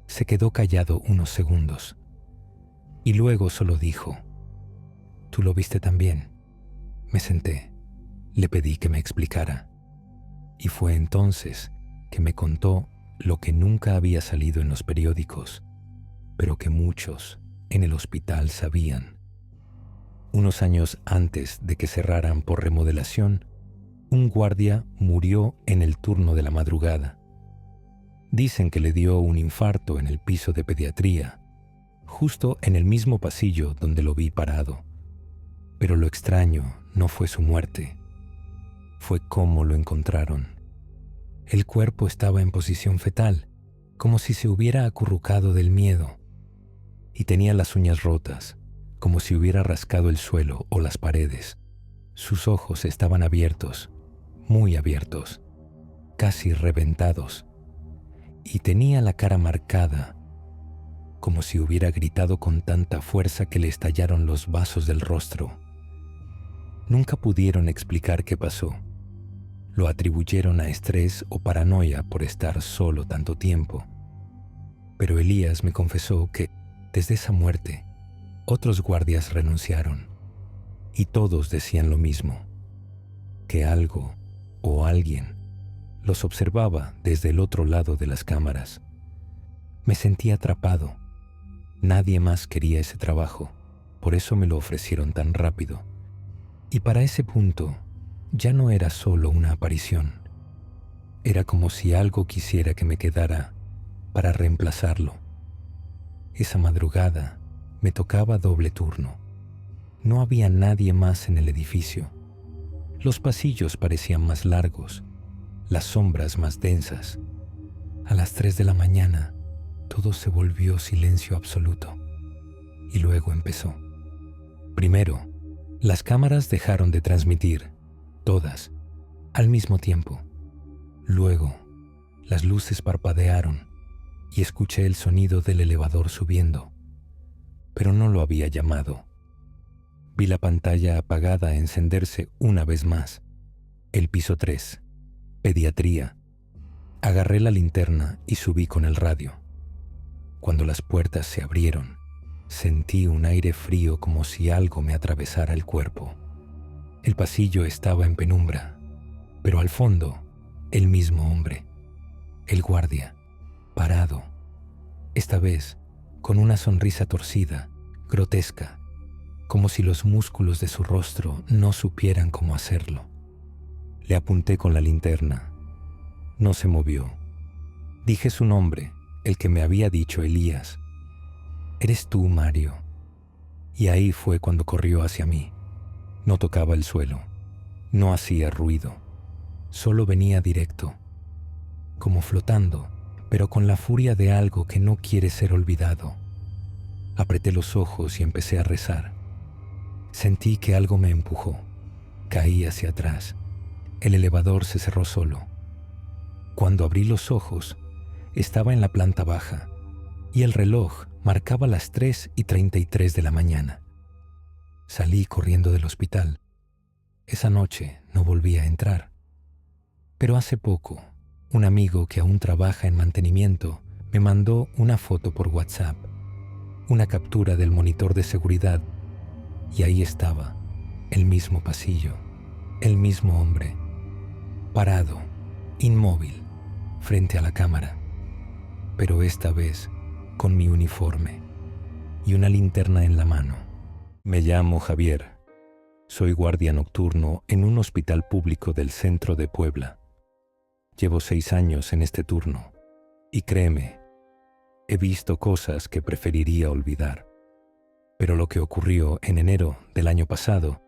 Se quedó callado unos segundos y luego solo dijo: «¿Tú lo viste también?». Me senté, le pedí que me explicara y fue entonces que me contó lo que nunca había salido en los periódicos, pero que muchos en el hospital sabían. Unos años antes de que cerraran por remodelación, un guardia murió en el turno de la madrugada. Dicen que le dio un infarto en el piso de pediatría, justo en el mismo pasillo donde lo vi parado. Pero lo extraño no fue su muerte, fue cómo lo encontraron. El cuerpo estaba en posición fetal, como si se hubiera acurrucado del miedo, y tenía las uñas rotas, como si hubiera rascado el suelo o las paredes. Sus ojos estaban abiertos, muy abiertos, casi reventados, y tenía la cara marcada, como si hubiera gritado con tanta fuerza que le estallaron los vasos del rostro. Nunca pudieron explicar qué pasó. Lo atribuyeron a estrés o paranoia por estar solo tanto tiempo. Pero Elías me confesó que, desde esa muerte, otros guardias renunciaron, y todos decían lo mismo, que algo o alguien los observaba desde el otro lado de las cámaras. Me sentí atrapado. Nadie más quería ese trabajo, por eso me lo ofrecieron tan rápido. Y para ese punto, ya no era solo una aparición. Era como si algo quisiera que me quedara para reemplazarlo. Esa madrugada me tocaba doble turno. No había nadie más en el edificio. Los pasillos parecían más largos, las sombras más densas. A las 3 de la mañana, todo se volvió silencio absoluto. Y luego empezó. Primero, las cámaras dejaron de transmitir, todas, al mismo tiempo. Luego, las luces parpadearon y escuché el sonido del elevador subiendo, pero no lo había llamado. Vi la pantalla apagada encenderse una vez más. El piso 3. Pediatría. Agarré la linterna y subí con el radio. Cuando las puertas se abrieron, sentí un aire frío como si algo me atravesara el cuerpo. El pasillo estaba en penumbra, pero al fondo, el mismo hombre, el guardia, parado, esta vez con una sonrisa torcida, grotesca, como si los músculos de su rostro no supieran cómo hacerlo. Le apunté con la linterna. No se movió. Dije su nombre, el que me había dicho Elías. «¿Eres tú, Mario?» Y ahí fue cuando corrió hacia mí. No tocaba el suelo, no hacía ruido, solo venía directo, como flotando, pero con la furia de algo que no quiere ser olvidado. Apreté los ojos y empecé a rezar. Sentí que algo me empujó. Caí hacia atrás. El elevador se cerró solo. Cuando abrí los ojos, estaba en la planta baja y el reloj marcaba las 3:33 de la mañana. Salí corriendo del hospital. Esa noche no volví a entrar. Pero hace poco, un amigo que aún trabaja en mantenimiento me mandó una foto por WhatsApp, una captura del monitor de seguridad, y ahí estaba, el mismo pasillo, el mismo hombre, parado, inmóvil, frente a la cámara, pero esta vez con mi uniforme y una linterna en la mano. Me llamo Javier. Soy guardia nocturno en un hospital público del centro de Puebla. Llevo 6 años en este turno y créeme, he visto cosas que preferiría olvidar. Pero lo que ocurrió en enero del año pasado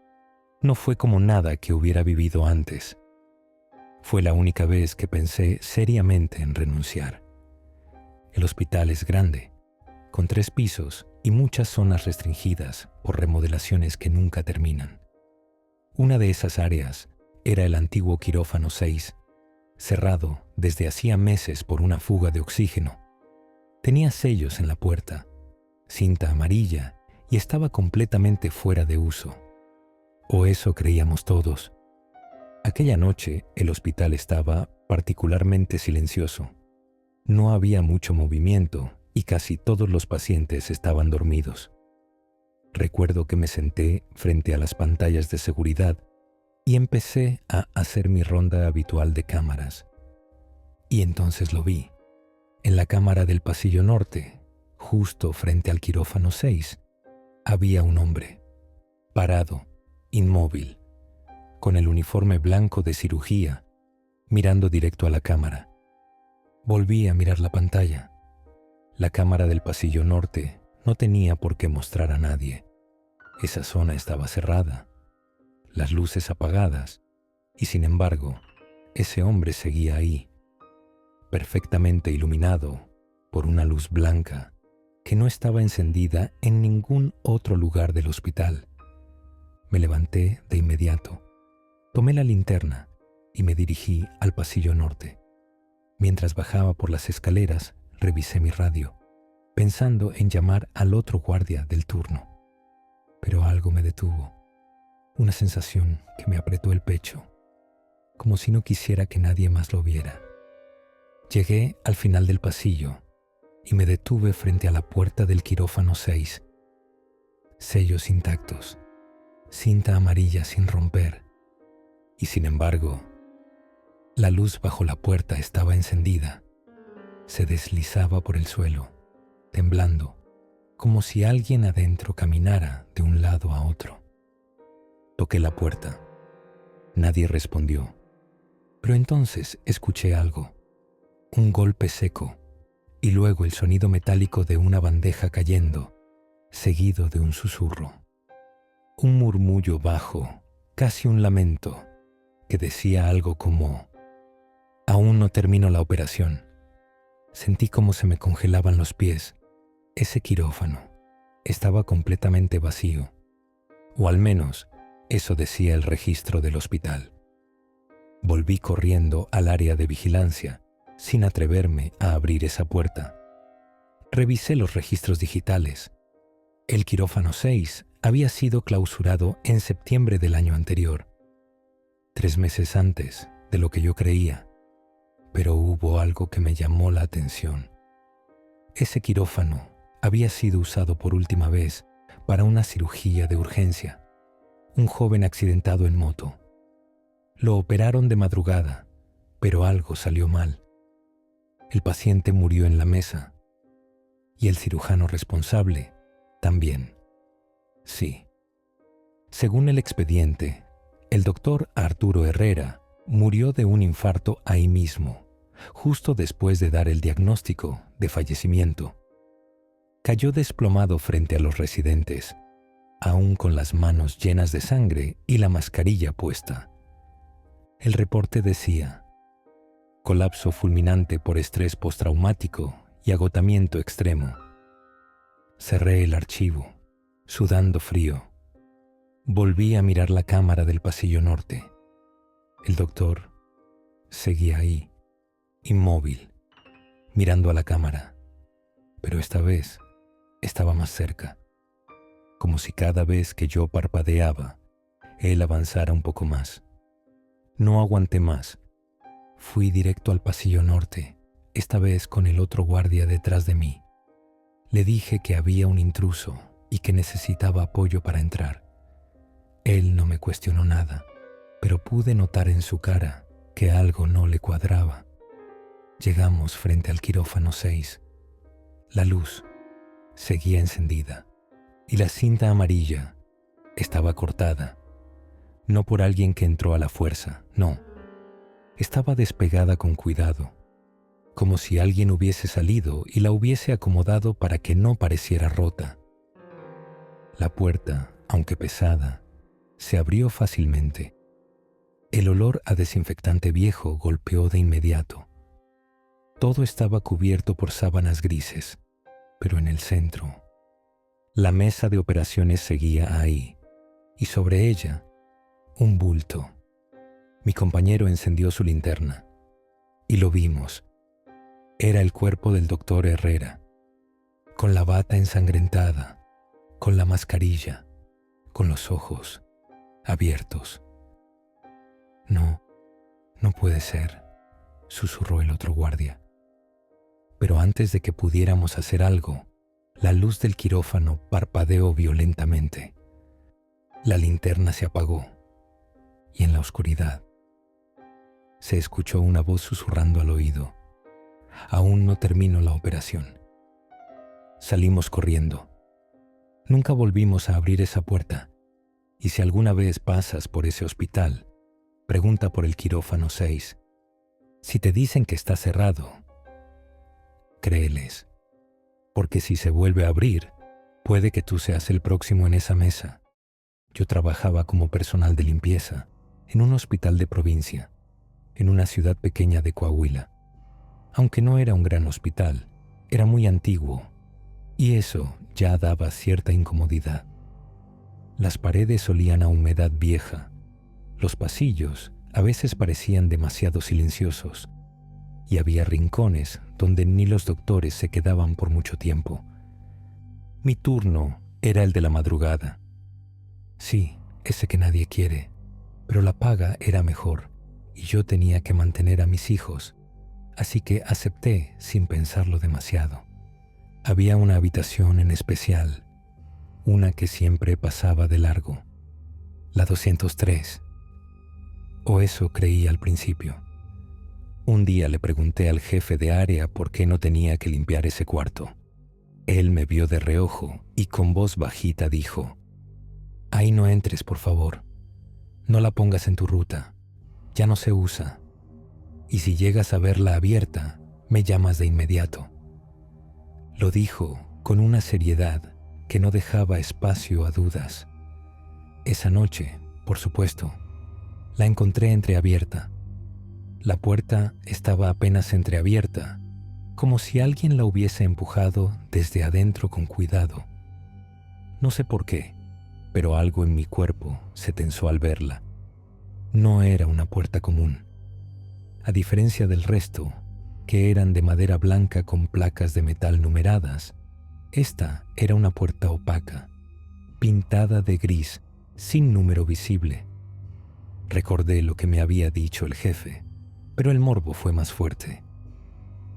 no fue como nada que hubiera vivido antes. Fue la única vez que pensé seriamente en renunciar. El hospital es grande, con 3 pisos y muchas zonas restringidas por remodelaciones que nunca terminan. Una de esas áreas era el antiguo quirófano 6, cerrado desde hacía meses por una fuga de oxígeno. Tenía sellos en la puerta, cinta amarilla y estaba completamente fuera de uso. O eso creíamos todos. Aquella noche el hospital estaba particularmente silencioso. No había mucho movimiento y casi todos los pacientes estaban dormidos. Recuerdo que me senté frente a las pantallas de seguridad y empecé a hacer mi ronda habitual de cámaras. Y entonces lo vi. En la cámara del pasillo norte, justo frente al quirófano 6, había un hombre, parado, inmóvil, con el uniforme blanco de cirugía, mirando directo a la cámara. Volví a mirar la pantalla. La cámara del pasillo norte no tenía por qué mostrar a nadie. Esa zona estaba cerrada, las luces apagadas, y sin embargo, ese hombre seguía ahí, perfectamente iluminado por una luz blanca que no estaba encendida en ningún otro lugar del hospital. Me levanté de inmediato, tomé la linterna y me dirigí al pasillo norte. Mientras bajaba por las escaleras, revisé mi radio, pensando en llamar al otro guardia del turno. Pero algo me detuvo, una sensación que me apretó el pecho, como si no quisiera que nadie más lo viera. Llegué al final del pasillo y me detuve frente a la puerta del quirófano 6. Sellos intactos, cinta amarilla sin romper, y sin embargo, la luz bajo la puerta estaba encendida. Se deslizaba por el suelo, temblando, como si alguien adentro caminara de un lado a otro. Toqué la puerta. Nadie respondió. Pero entonces escuché algo, un golpe seco, y luego el sonido metálico de una bandeja cayendo, seguido de un susurro. Un murmullo bajo, casi un lamento, que decía algo como: «Aún no termino la operación». Sentí cómo se me congelaban los pies. Ese quirófano estaba completamente vacío, o al menos eso decía el registro del hospital. Volví corriendo al área de vigilancia, sin atreverme a abrir esa puerta. Revisé los registros digitales. El quirófano 6 había sido clausurado en septiembre del año anterior, 3 meses antes de lo que yo creía, pero hubo algo que me llamó la atención. Ese quirófano había sido usado por última vez para una cirugía de urgencia. Un joven accidentado en moto. Lo operaron de madrugada, pero algo salió mal. El paciente murió en la mesa y el cirujano responsable también. Sí. Según el expediente, el doctor Arturo Herrera murió de un infarto ahí mismo, justo después de dar el diagnóstico de fallecimiento. Cayó desplomado frente a los residentes, aún con las manos llenas de sangre y la mascarilla puesta. El reporte decía: colapso fulminante por estrés postraumático y agotamiento extremo. Cerré el archivo, sudando frío. Volví a mirar la cámara del pasillo norte. El doctor seguía ahí, inmóvil, mirando a la cámara, pero esta vez estaba más cerca, como si cada vez que yo parpadeaba, él avanzara un poco más. No aguanté más. Fui directo al pasillo norte, esta vez con el otro guardia detrás de mí. Le dije que había un intruso y que necesitaba apoyo para entrar. Él no me cuestionó nada, pero pude notar en su cara que algo no le cuadraba. Llegamos frente al quirófano 6. La luz seguía encendida y la cinta amarilla estaba cortada. No por alguien que entró a la fuerza, no. Estaba despegada con cuidado, como si alguien hubiese salido y la hubiese acomodado para que no pareciera rota. La puerta, aunque pesada, se abrió fácilmente. El olor a desinfectante viejo golpeó de inmediato. Todo estaba cubierto por sábanas grises, pero en el centro, la mesa de operaciones seguía ahí, y sobre ella, un bulto. Mi compañero encendió su linterna, y lo vimos. Era el cuerpo del doctor Herrera, con la bata ensangrentada, con la mascarilla, con los ojos abiertos. No, no puede ser, susurró el otro guardia. Pero antes de que pudiéramos hacer algo, la luz del quirófano parpadeó violentamente. La linterna se apagó y en la oscuridad se escuchó una voz susurrando al oído: aún no termino la operación. Salimos corriendo. Nunca volvimos a abrir esa puerta, y si alguna vez pasas por ese hospital, pregunta por el quirófano 6. Si te dicen que está cerrado, créeles, porque si se vuelve a abrir, puede que tú seas el próximo en esa mesa. Yo trabajaba como personal de limpieza en un hospital de provincia, en una ciudad pequeña de Coahuila. Aunque no era un gran hospital, era muy antiguo, y eso ya daba cierta incomodidad. Las paredes olían a humedad vieja. Los pasillos a veces parecían demasiado silenciosos, y había rincones donde ni los doctores se quedaban por mucho tiempo. Mi turno era el de la madrugada. Sí, ese que nadie quiere, pero la paga era mejor, y yo tenía que mantener a mis hijos, así que acepté sin pensarlo demasiado. Había una habitación en especial, una que siempre pasaba de largo, la 203. O eso creí al principio. Un día le pregunté al jefe de área por qué no tenía que limpiar ese cuarto. Él me vio de reojo y con voz bajita dijo: ahí no entres, por favor. No la pongas en tu ruta. Ya no se usa. Y si llegas a verla abierta, me llamas de inmediato. Lo dijo con una seriedad que no dejaba espacio a dudas. Esa noche, por supuesto, la encontré entreabierta. La puerta estaba apenas entreabierta, como si alguien la hubiese empujado desde adentro con cuidado. No sé por qué, pero algo en mi cuerpo se tensó al verla. No era una puerta común. A diferencia del resto, que eran de madera blanca con placas de metal numeradas, esta era una puerta opaca, pintada de gris, sin número visible. Recordé lo que me había dicho el jefe, pero el morbo fue más fuerte.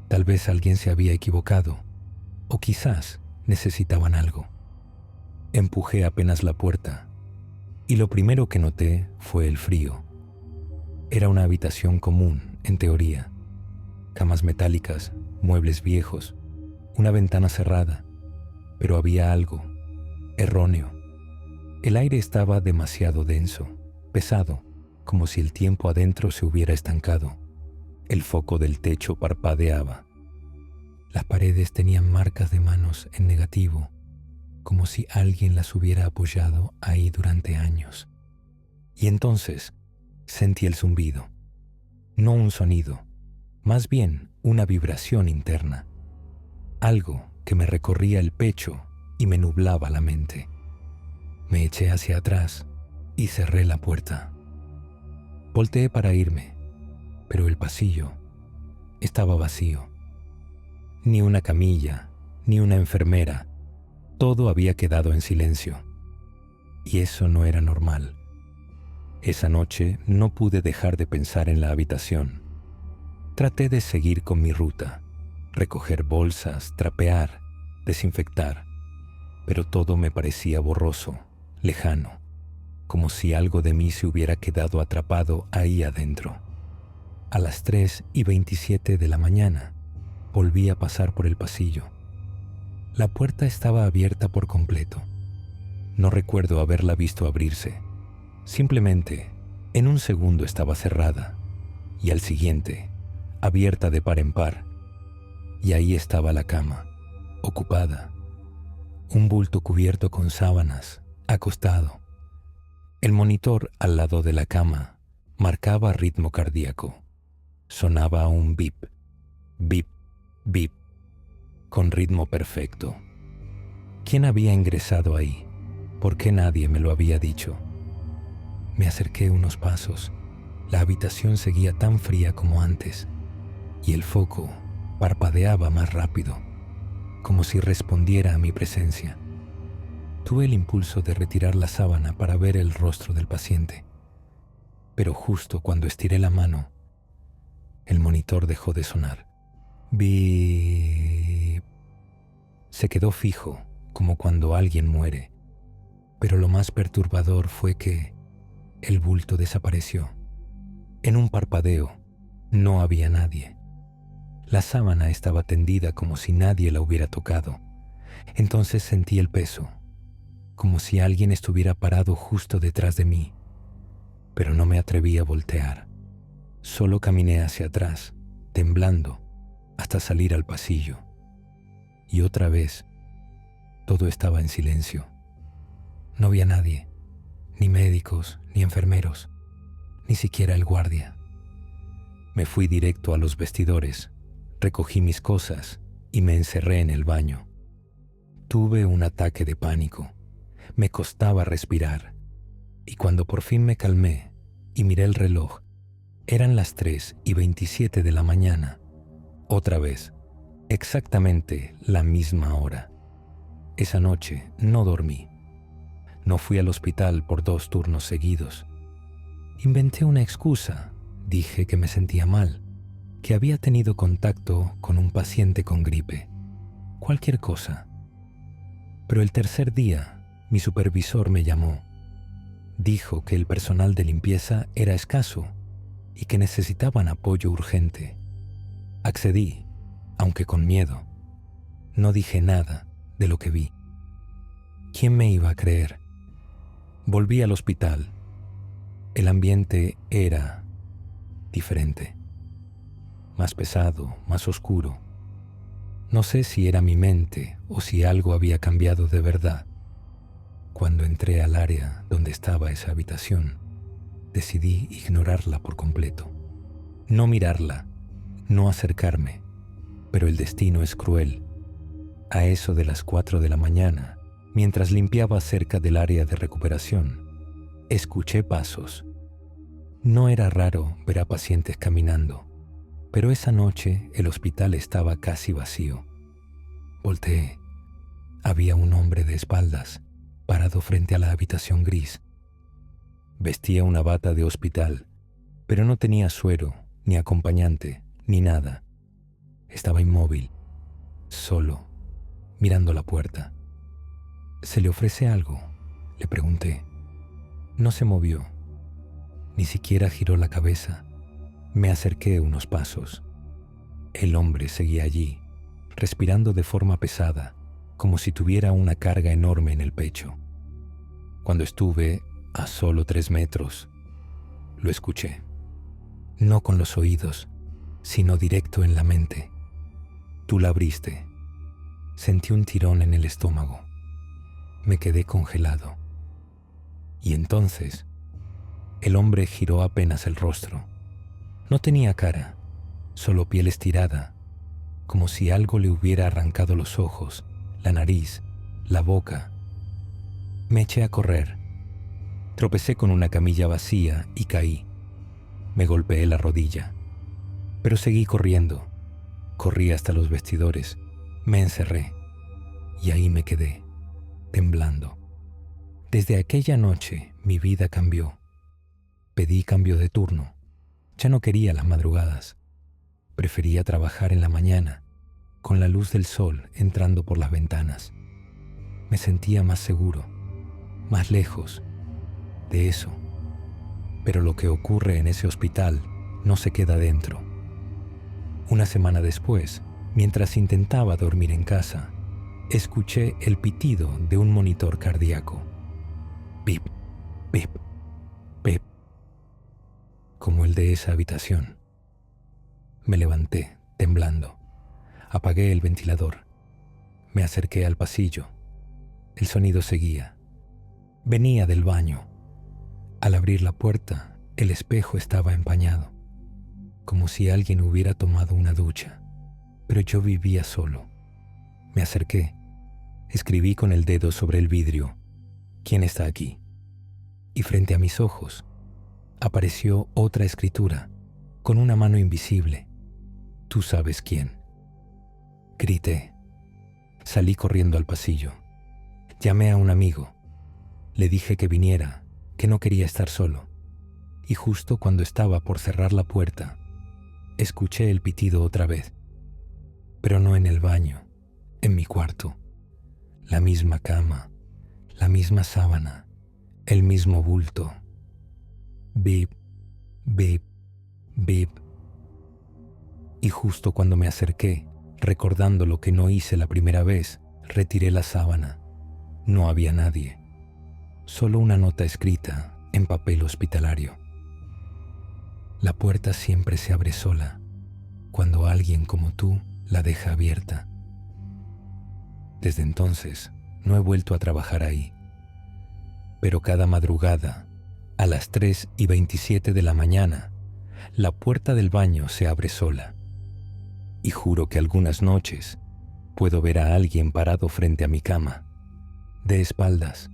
Tal vez alguien se había equivocado, o quizás necesitaban algo. Empujé apenas la puerta, y lo primero que noté fue el frío. Era una habitación común, en teoría. Camas metálicas, muebles viejos, una ventana cerrada, pero había algo erróneo. El aire estaba demasiado denso, pesado, como si el tiempo adentro se hubiera estancado. El foco del techo parpadeaba. Las paredes tenían marcas de manos en negativo, como si alguien las hubiera apoyado ahí durante años. Y entonces sentí el zumbido. No un sonido, más bien una vibración interna. Algo que me recorría el pecho y me nublaba la mente. Me eché hacia atrás y cerré la puerta. Volteé para irme, pero el pasillo estaba vacío. Ni una camilla, ni una enfermera. Todo había quedado en silencio. Y eso no era normal. Esa noche no pude dejar de pensar en la habitación. Traté de seguir con mi ruta, recoger bolsas, trapear, desinfectar, pero todo me parecía borroso, lejano, como si algo de mí se hubiera quedado atrapado ahí adentro. A las 3:27 de la mañana, volví a pasar por el pasillo. La puerta estaba abierta por completo. No recuerdo haberla visto abrirse. Simplemente, en un segundo estaba cerrada, y al siguiente, abierta de par en par. Y ahí estaba la cama, ocupada. Un bulto cubierto con sábanas, acostado. El monitor al lado de la cama marcaba ritmo cardíaco. Sonaba un bip, bip, bip, con ritmo perfecto. ¿Quién había ingresado ahí? ¿Por qué nadie me lo había dicho? Me acerqué unos pasos. La habitación seguía tan fría como antes, y el foco parpadeaba más rápido, como si respondiera a mi presencia. Tuve el impulso de retirar la sábana para ver el rostro del paciente, pero justo cuando estiré la mano, el monitor dejó de sonar. Bip. Se quedó fijo, como cuando alguien muere, pero lo más perturbador fue que el bulto desapareció. En un parpadeo, no había nadie. La sábana estaba tendida como si nadie la hubiera tocado. Entonces sentí el peso, como si alguien estuviera parado justo detrás de mí, pero no me atreví a voltear. Solo caminé hacia atrás, temblando, hasta salir al pasillo. Y otra vez, todo estaba en silencio. No había nadie, ni médicos, ni enfermeros, ni siquiera el guardia. Me fui directo a los vestidores, recogí mis cosas y me encerré en el baño. Tuve un ataque de pánico. Me costaba respirar. Y cuando por fin me calmé y miré el reloj, eran las 3:27 de la mañana. Otra vez, exactamente la misma hora. Esa noche no dormí. No fui al hospital por 2 turnos seguidos. Inventé una excusa. Dije que me sentía mal, que había tenido contacto con un paciente con gripe. Cualquier cosa. Pero el tercer día, mi supervisor me llamó. Dijo que el personal de limpieza era escaso y que necesitaban apoyo urgente. Accedí, aunque con miedo. No dije nada de lo que vi. ¿Quién me iba a creer? Volví al hospital. El ambiente era diferente. Más pesado, más oscuro. No sé si era mi mente o si algo había cambiado de verdad. Cuando entré al área donde estaba esa habitación, decidí ignorarla por completo. No mirarla, no acercarme, pero el destino es cruel. A eso de las 4 de la mañana, mientras limpiaba cerca del área de recuperación, escuché pasos. No era raro ver a pacientes caminando, pero esa noche el hospital estaba casi vacío. Volteé. Había un hombre de espaldas, parado frente a la habitación gris. Vestía una bata de hospital, pero no tenía suero, ni acompañante, ni nada. Estaba inmóvil, solo, mirando la puerta. ¿Se le ofrece algo?, le pregunté. No se movió, ni siquiera giró la cabeza. Me acerqué unos pasos. El hombre seguía allí, respirando de forma pesada, como si tuviera una carga enorme en el pecho. Cuando estuve a solo 3 metros, lo escuché. No con los oídos, sino directo en la mente. Tú la abriste. Sentí un tirón en el estómago. Me quedé congelado. Y entonces, el hombre giró apenas el rostro. No tenía cara, solo piel estirada, como si algo le hubiera arrancado los ojos, la nariz, la boca. Me eché a correr. Tropecé con una camilla vacía y caí. Me golpeé la rodilla. Pero seguí corriendo. Corrí hasta los vestidores. Me encerré. Y ahí me quedé, temblando. Desde aquella noche mi vida cambió. Pedí cambio de turno. Ya no quería las madrugadas. Prefería trabajar en la mañana, con la luz del sol entrando por las ventanas. Me sentía más seguro, más lejos de eso. Pero lo que ocurre en ese hospital no se queda dentro. Una semana después, mientras intentaba dormir en casa, escuché el pitido de un monitor cardíaco. Pip, pip, pip, como el de esa habitación. Me levanté, temblando. Apagué el ventilador. Me acerqué al pasillo. El sonido seguía. Venía del baño. Al abrir la puerta, el espejo estaba empañado, como si alguien hubiera tomado una ducha. Pero yo vivía solo. Me acerqué. Escribí con el dedo sobre el vidrio: ¿Quién está aquí? Y frente a mis ojos apareció otra escritura, con una mano invisible: Tú sabes quién. Grité. Salí corriendo al pasillo. Llamé a un amigo. Le dije que viniera, que no quería estar solo. Y justo cuando estaba por cerrar la puerta, escuché el pitido otra vez. Pero no en el baño, en mi cuarto. La misma cama, la misma sábana, el mismo bulto. Bip, bip, bip. Y justo cuando me acerqué, recordando lo que no hice la primera vez, retiré la sábana. No había nadie. Solo una nota escrita en papel hospitalario. La puerta siempre se abre sola, cuando alguien como tú la deja abierta. Desde entonces, no he vuelto a trabajar ahí. Pero cada madrugada, a las 3:27 de la mañana, la puerta del baño se abre sola. Y juro que algunas noches puedo ver a alguien parado frente a mi cama, de espaldas,